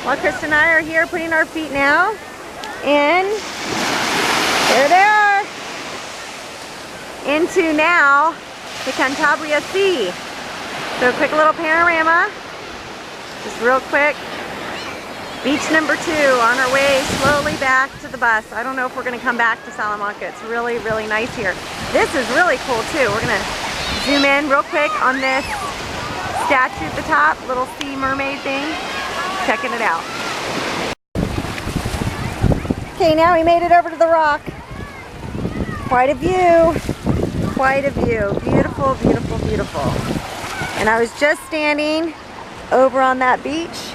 while Kristen and I are here putting our feet now in, there they are, into now the Cantabria Sea. So a quick little panorama, just real quick. Beach number 2, on our way slowly back to the bus. I don't know if we're going to come back to Salamanca. It's really, really nice here. This is really cool too. We're going to zoom in real quick on this statue at the top, little sea mermaid thing. Checking it out. Okay, now we made it over to the rock. Quite a view. Quite a view. Beautiful, beautiful, beautiful. And I was just standing over on that beach.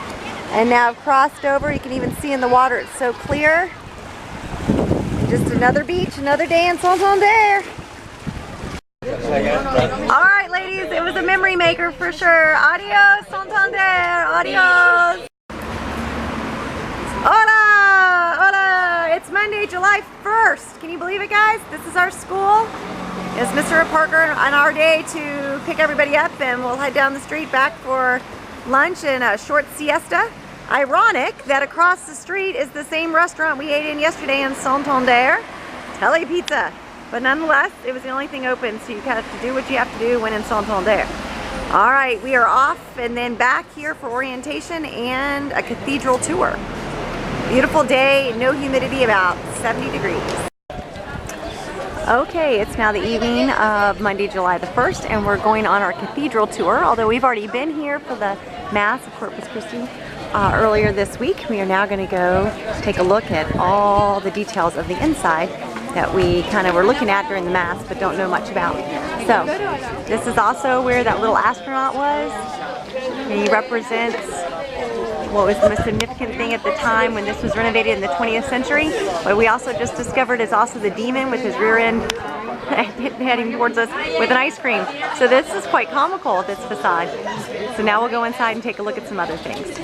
And now I've crossed over. You can even see in the water, it's so clear. Just another beach, another day in Santander. All right, ladies, it was a memory maker for sure. Adios, Santander. Adios. Hola, hola. It's Monday, July 1st. Can you believe it, guys? This is our school. It's Mr. Parker on our day to pick everybody up, and we'll head down the street back for lunch and a short siesta. Ironic that across the street is the same restaurant we ate in yesterday in Santander, Tele Pizza. But nonetheless, it was the only thing open, so you have to do what you have to do when in Santander. All right, we are off and then back here for orientation and a cathedral tour. Beautiful day, no humidity, about 70 degrees. Okay, it's now the evening of Monday, July the 1st, and we're going on our cathedral tour. Although we've already been here for the Mass of Corpus Christi earlier this week, we are now going to go take a look at all the details of the inside that we kind of were looking at during the Mass but don't know much about. So, this is also where that little astronaut was. He represents what was the most significant thing at the time when this was renovated in the 20th century. What we also just discovered is also the demon with his rear end heading towards us with an ice cream. So this is quite comical, this facade. So now we'll go inside and take a look at some other things.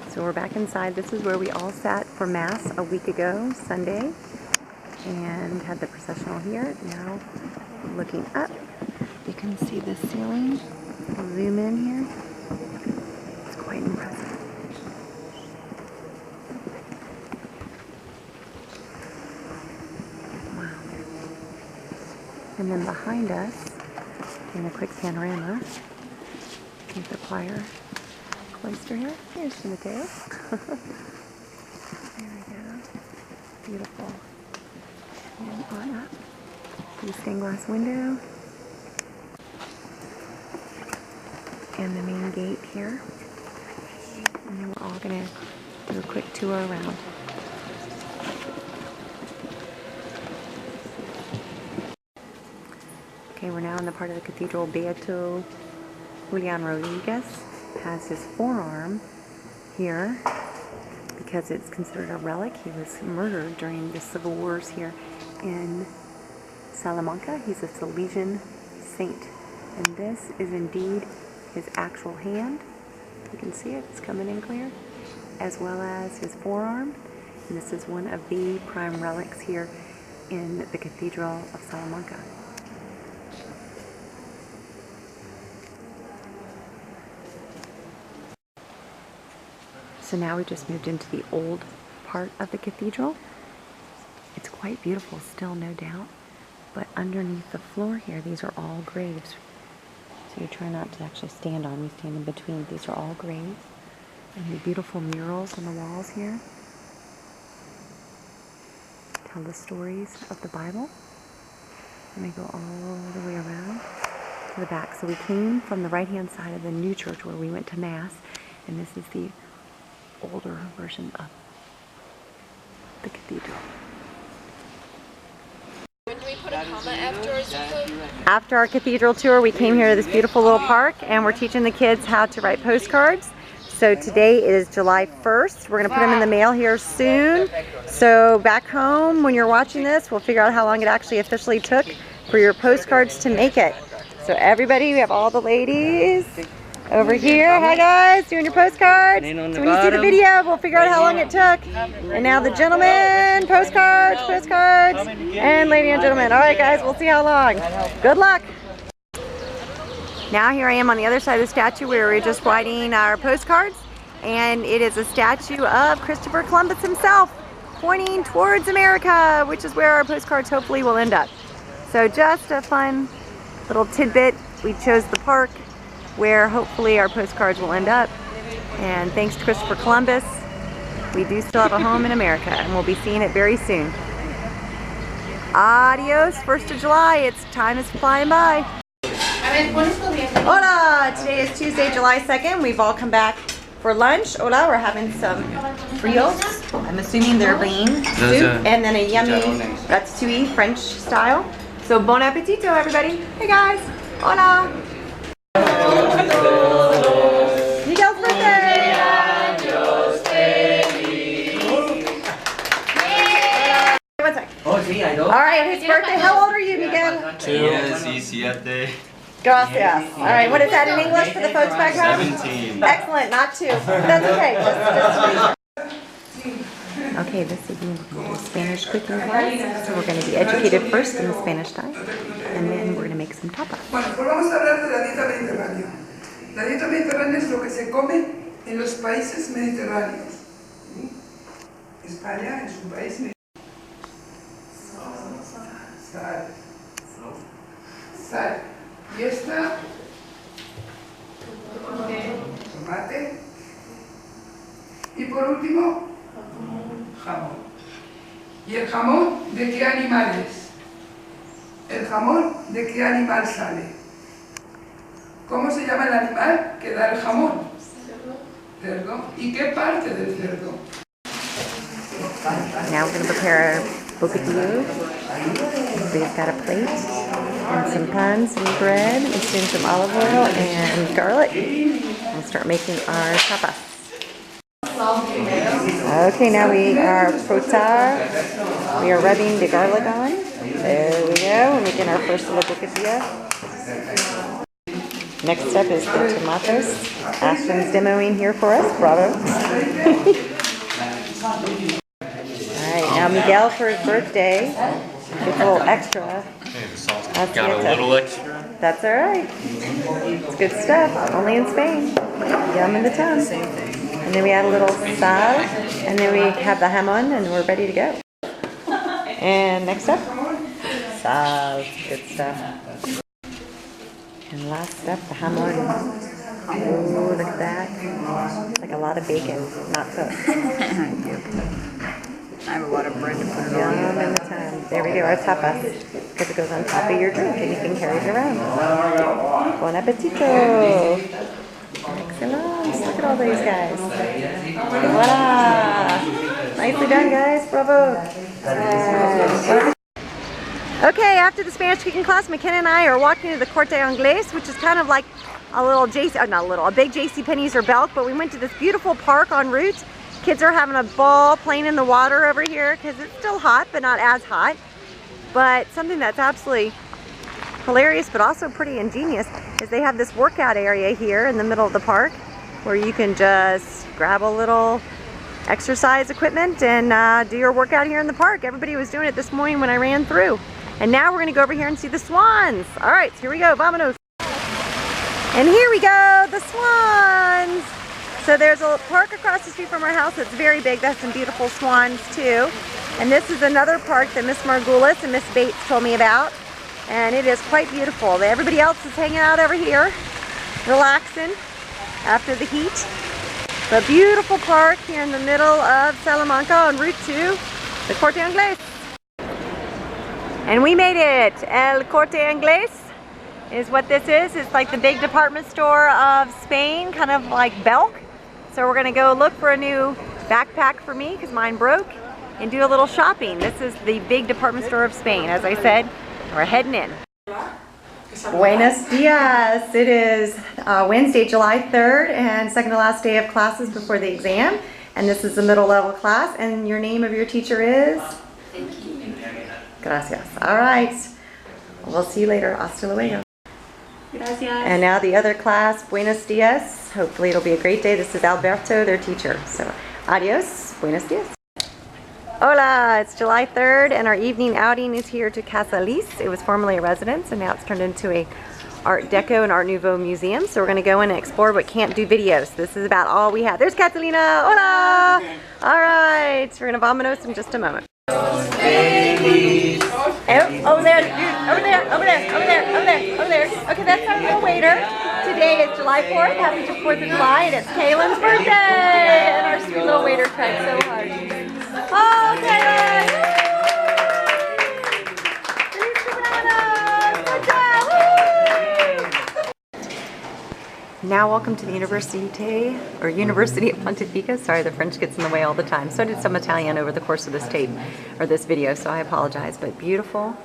So we're back inside. This is where we all sat for Mass a week ago, Sunday, and had the processional here. Now looking up, you can see the ceiling. I'll zoom in here. It's quite impressive. Wow. And then behind us, in a quick panorama, is the choir cloister here. Here's Timoteo. There we go. Beautiful. And on up. The stained glass window. And the main gate here. And then we're all going to do a quick tour around. Okay, we're now in the part of the cathedral. Beato Julian Rodriguez has his forearm here because it's considered a relic. He was murdered during the civil wars here in Salamanca. He's a Salesian saint. And this is indeed his actual hand. You can see it, it's coming in clear. As well as his forearm. And this is one of the prime relics here in the Cathedral of Salamanca. So now we just moved into the old part of the cathedral. It's quite beautiful still, no doubt. But underneath the floor here, these are all graves. So you try not to actually stand on, you stand in between. These are all graves. And the beautiful murals on the walls here tell the stories of the Bible. And they go all the way around to the back. So we came from the right-hand side of the new church where we went to Mass. And this is the older version of the cathedral. After our cathedral tour, we came here to this beautiful little park, and we're teaching the kids how to write postcards. So today is July 1st. We're gonna put them in the mail here soon. So back home, when you're watching this, we'll figure out how long it actually officially took for your postcards to make it. So everybody, we have all the ladies over here. Hi guys, doing your postcards. So when you see the video, we'll figure out how long it took. And now the gentlemen, postcards, and ladies and gentlemen. All right guys, we'll see how long. Good luck. Now here I am on the other side of the statue where we're just writing our postcards, and it is a statue of Christopher Columbus himself pointing towards America, which is where our postcards hopefully will end up. So just a fun little tidbit. We chose the park where hopefully our postcards will end up, and thanks to Christopher Columbus, we do still have a home in America, and we'll be seeing it very soon. Adios, 1st of July, time is flying by. Hola! Today is Tuesday, July 2nd. We've all come back for lunch. Hola, we're having some frios. I'm assuming they're bean soup, and then a yummy ratatouille French style. So bon appetito, everybody. Hey guys. Hola. Miguel's birthday! One sec. Alright, his birthday. How old are you, Miguel? 17. Gracias. All right, what is that in English for the folks back home? 17. Excellent, not 2. That's okay. Just okay, this is the Spanish cooking class. So we're going to be educated first in the Spanish style, and then we're going to make some tapas. Bueno, pues vamos a hablar de la dieta mediterránea. La dieta mediterránea es lo que se come en los países mediterráneos. España es un país mediterráneo. Sal. Y esta, tomate, y por último, jamón. ¿Y el jamón de qué animal es? ¿El jamón de qué animal sale? ¿Cómo se llama el animal que da el jamón? Cerdo. ¿Y qué parte del cerdo? Now we're going to prepare our bocadillo. We've got a plate and some pan, some bread, and soon some olive oil and garlic. We'll start making our tapas. Okay, now we are frotar. We are rubbing the garlic on. There we go. We're making our first little bocadillo. Next step is the tomatoes. Ashton's demoing here for us. Bravo. Alright, now Miguel for his birthday gets a little extra. Got a little extra. That's alright. It's good stuff. Only in Spain. Yum in the tongue. And then we add a little sal, and then we have the jamon, and we're ready to go. And next up, sal. Good stuff. And last up, the jamon. Ooh, look at that. It's like a lot of bacon, not cooked. I have a lot of bread to put it on. Yum in the time. There we go, our tapas. Because it goes on top of your drink and you can carry it around. Bon appetito! Excellent! Look at all these guys. Voila! Nicely done, guys. Bravo! Okay, after the Spanish cooking class, McKenna and I are walking to the Corte Inglés, which is kind of like a little a big JCPenney's or Belk, but we went to this beautiful park en route. Kids are having a ball playing in the water over here because it's still hot, but not as hot. But something that's absolutely hilarious, but also pretty ingenious, is they have this workout area here in the middle of the park where you can just grab a little exercise equipment and do your workout here in the park. Everybody was doing it this morning when I ran through. And now we're going to go over here and see the swans. All right, here we go. Vámonos. And here we go, the swans. So there's a park across the street from our house that's very big. That's some beautiful swans too. And this is another park that Miss Margulis and Miss Bates told me about. And it is quite beautiful. Everybody else is hanging out over here, relaxing after the heat. A beautiful park here in the middle of Salamanca on Route 2, the Corte Inglés. And we made it. El Corte Inglés is what this is. It's like the big department store of Spain, kind of like Belk. So we're gonna go look for a new backpack for me because mine broke and do a little shopping. This is the big department store of Spain. As I said, we're heading in. Buenos dias. It is Wednesday, July 3rd, and second to last day of classes before the exam. And this is the middle level class. And your name of your teacher is? Gracias. All right. We'll see you later. Hasta luego. Gracias. And now the other class, buenos dias. Hopefully it'll be a great day. This is Alberto, their teacher. So, adios. Buenos dias. Hola, it's July 3rd and our evening outing is here to Casa Lis. It was formerly a residence and now it's turned into a Art Deco and Art Nouveau museum. So we're going to go in and explore but can't do videos. This is about all we have. There's Catalina. Hola. All right, we're going to vámonos in just a moment. Oh, over there, over there, over there, over there, over there, over there. Okay, that's our real waiter. Today is July 4th. Happy 4th of July, and it's Kaylin's birthday. And our sweet little waiter tried so hard. Oh, Kaylin! Good job! Now welcome to the University of Pontifica. Sorry, the French gets in the way all the time. So did some Italian over the course of this tape, or this video, so I apologize. But beautiful,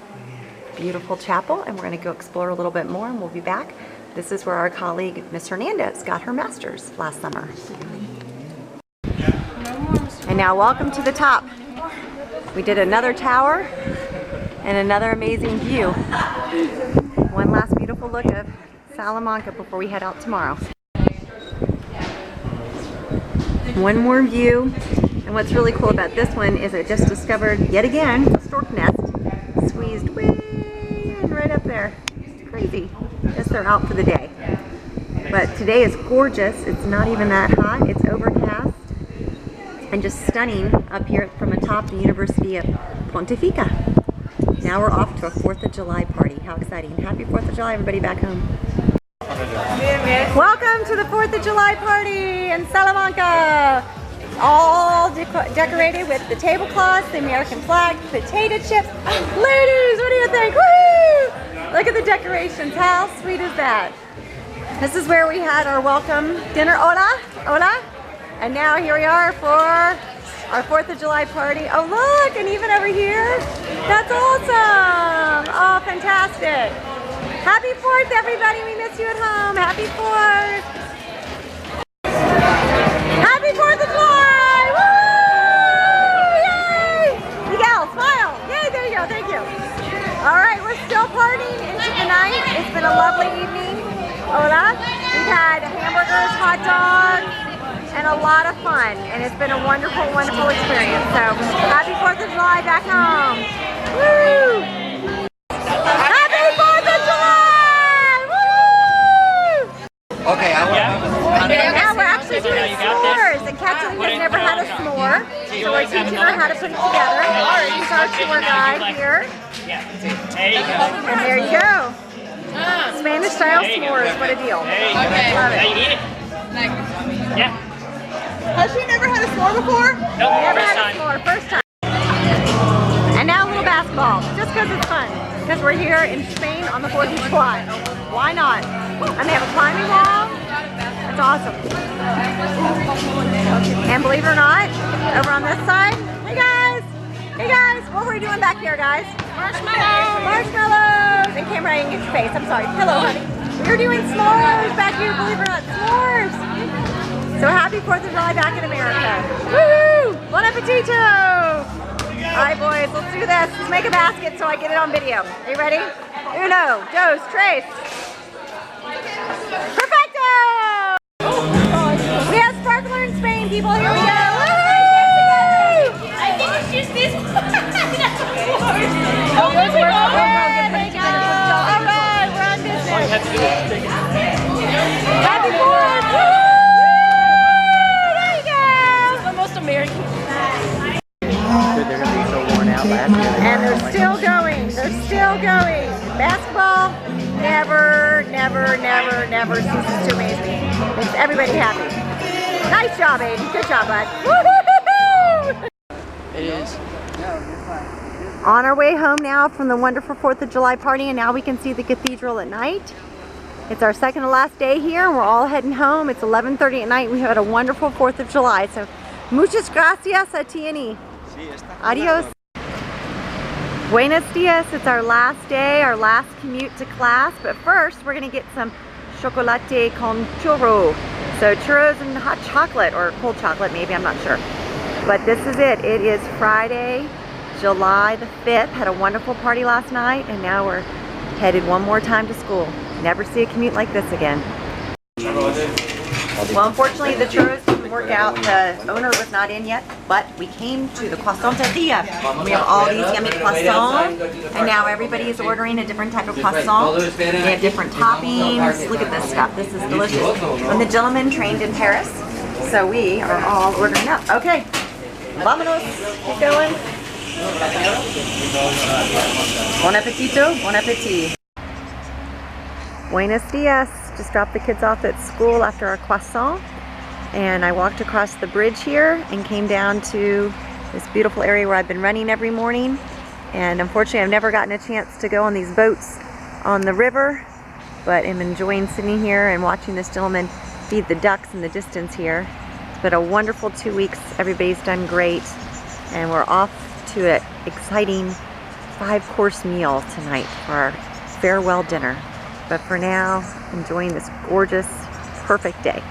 beautiful chapel, and we're going to go explore a little bit more, and we'll be back. This is where our colleague, Miss Hernandez, got her master's last summer. And now welcome to the top. We did another tower and another amazing view. One last beautiful look of Salamanca before we head out tomorrow. One more view. And what's really cool about this one is I just discovered yet again a stork nest squeezed way in right up there. It's crazy. Guess they're out for the day. But today is gorgeous. It's not even that hot. It's overcast and just stunning up here from atop the University of Pontifica. Now we're off to a 4th of July party. How exciting. Happy 4th of July, everybody back home. Welcome to the 4th of July party in Salamanca. All decorated with the tablecloths, the American flag, potato chips. Ladies, what do you think? Woo! Look at the decorations. How sweet is that? This is where we had our welcome dinner. Hola, hola. And now here we are for our 4th of July party. Oh look, and even over here. That's awesome. Oh, fantastic. Happy 4th, everybody. We miss you at home. Happy 4th. Happy 4th of July. Woo! Yay! Miguel, smile. Yay, there you go. Thank you. All right, we're still partying into the night. It's been a lovely evening. Hola. We've had hamburgers, hot dogs, and a lot of fun. And it's been a wonderful, wonderful experience. So, happy 4th of July back home. Woo! Happy 4th of July! Woo! Okay, Now we're actually doing s'mores. And Catalina's never had a s'more. So we're teaching her how to put it together. She's our tour guide here. And there you go. Spanish style s'mores. What a deal. Okay. Love it. Yeah. Has she never had a s'more before? Nope, Never first had a time. s'more, first time. And now a little basketball, just because it's fun. Because we're here in Spain on the 4th of July. Why not? And they have a climbing wall. It's awesome. And believe it or not, over on this side, hey guys, what were we doing back here, guys? Marshmallows. Marshmallows. And camera, I didn't get your face. I'm sorry. Hello, honey. We were doing s'mores back here, believe it or not, s'mores. So happy 4th of July back in America. Woohoo! Bon appetito! All right, boys, let's do this. Let's make a basket so I get it on video. Are you ready? Uno, dos, tres. Perfecto! We have sparkler in Spain, people. Here we go. Woohoo! I think it's just this. Oh, there we go. All right, we're on business. Happy 4th! Woo! There you go. It's the most American. They're going to be so worn out last year. And they're still going. They're still going. Basketball never ceases to amaze me. Makes everybody happy. Nice job, Aiden. Good job, bud. Woo-hoo-hoo-hoo! It is. On our way home now from the wonderful 4th of July party, and now we can see the cathedral at night. It's our second to last day here, and we're all heading home. It's 11:30 at night. We had a wonderful 4th of July. So, muchas gracias a ti. Adios. Buenos dias, it's our last day, our last commute to class, but first we're gonna get some chocolate con churro. So churros and hot chocolate, or cold chocolate maybe, I'm not sure. But this is it. It is Friday, July the 5th. Had a wonderful party last night, and now we're headed one more time to school. Never see a commute like this again. Well, unfortunately the churros didn't work out. The owner was not in yet, but we came to the croissanteria. We have all these yummy croissants, and now everybody is ordering a different type of croissant. They have different toppings. Look at this stuff. This is delicious. I'm the gentleman trained in Paris, so we are all ordering up. Okay, vámonos. Keep going. Bon appetito. Bon appetit. Buenos dias. Just dropped the kids off at school after our croissant, and I walked across the bridge here and came down to this beautiful area where I've been running every morning. And unfortunately I've never gotten a chance to go on these boats on the river, but I'm enjoying sitting here and watching this gentleman feed the ducks in the distance here. It's been a wonderful 2 weeks. Everybody's done great, and we're off to an exciting 5-course meal tonight for our farewell dinner. But for now, enjoying this gorgeous, perfect day.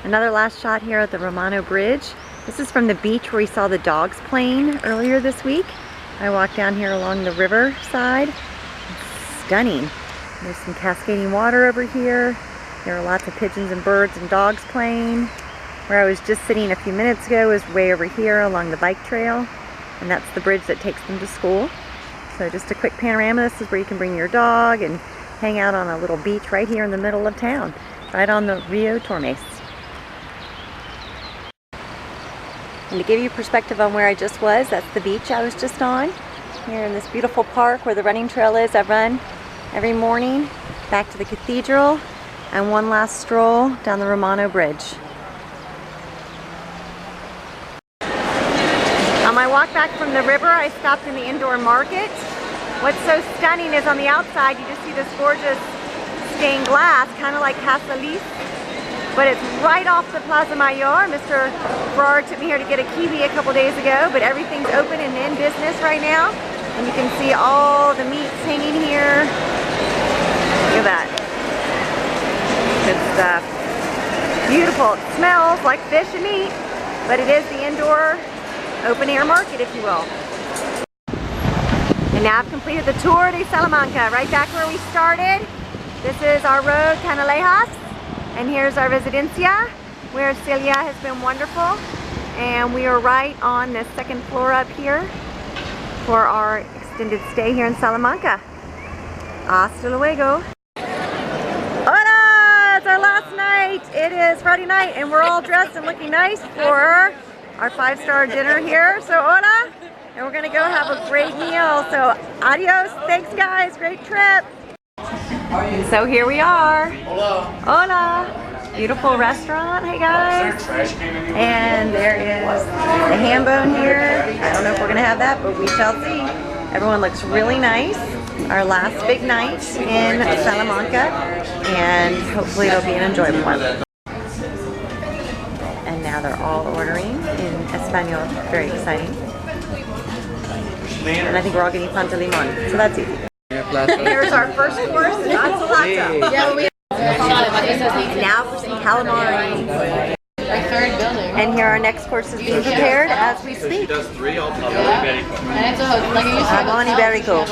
Another last shot here at the Romano Bridge. This is from the beach where we saw the dogs playing earlier this week. I walked down here along the river side. It's stunning. There's some cascading water over here. There are lots of pigeons and birds and dogs playing. Where I was just sitting a few minutes ago is way over here along the bike trail, and that's the bridge that takes them to school. So just a quick panorama. This is where you can bring your dog and hang out on a little beach right here in the middle of town, right on the Rio Tormes. And to give you perspective on where I just was, that's the beach I was just on. Here in this beautiful park where the running trail is, I run every morning back to the cathedral, and one last stroll down the Romano Bridge. On my walk back from the river, I stopped in the indoor market. What's so stunning is on the outside, you just see this gorgeous stained glass, kind of like Casa Lis, but it's right off the Plaza Mayor. Mr. Farrar took me here to get a kiwi a couple days ago, but everything's open and in business right now. And you can see all the meats hanging here. Look at that. Good stuff. Beautiful. It smells like fish and meat, but it is the indoor open air market, if you will. And now I've completed the Tour de Salamanca, right back where we started. This is our road, Canalejas, and here's our residencia, where Celia has been wonderful. And we are right on the second floor up here for our extended stay here in Salamanca. Hasta luego. Hola! It's our last night. It is Friday night, and we're all dressed and looking nice for our 5-star dinner here. So hola, and we're gonna go have a great meal. So adios, thanks guys, great trip. And so here we are. Hola. Hola. Beautiful restaurant, hey guys. And there is the ham bone here. I don't know if we're gonna have that, but we shall see. Everyone looks really nice. Our last big night in Salamanca, and hopefully it'll be an enjoyable one. And now they're all ordering in Espanol. Very exciting. And I think we're all getting pan de limon, so that's easy. And here's our first course, enchilada. And now for some calamari. And here our next course is being prepared as we speak. Jamon iberico.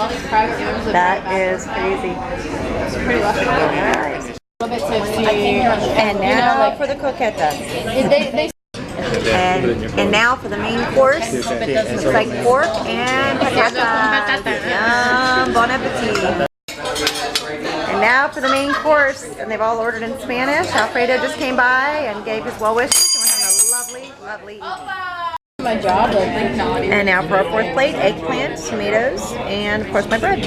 That is crazy. Alright. And now for the croquetas. And now for the main course, it's like pork and patatas. Yum, bon appetit. And now for the main course, and they've all ordered in Spanish. Alfredo just came by and gave his well wishes, and we're having a lovely, lovely evening. My job, and now for our 4th plate, eggplant, tomatoes, and of course my bread.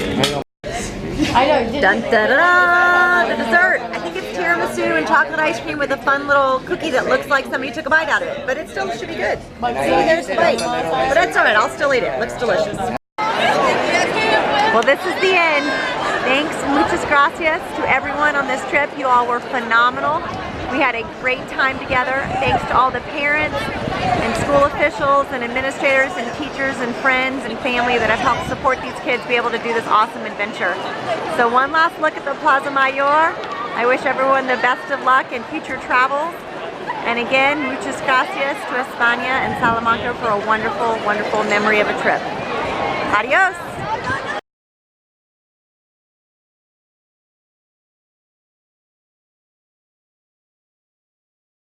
Dun, da, da, da, the dessert. I think it's tiramisu and chocolate ice cream with a fun little cookie that looks like somebody took a bite out of it, but it still should be good. See, there's the bite. But that's alright, I'll still eat it. Looks delicious. Well, this is the end. Thanks, muchas gracias to everyone on this trip. You all were phenomenal. We had a great time together. Thanks to all the parents and school officials and administrators and teachers and friends and family that have helped support these kids be able to do this awesome adventure. So one last look at the Plaza Mayor. I wish everyone the best of luck in future travels. And again, muchas gracias to España and Salamanca for a wonderful, wonderful memory of a trip. Adios!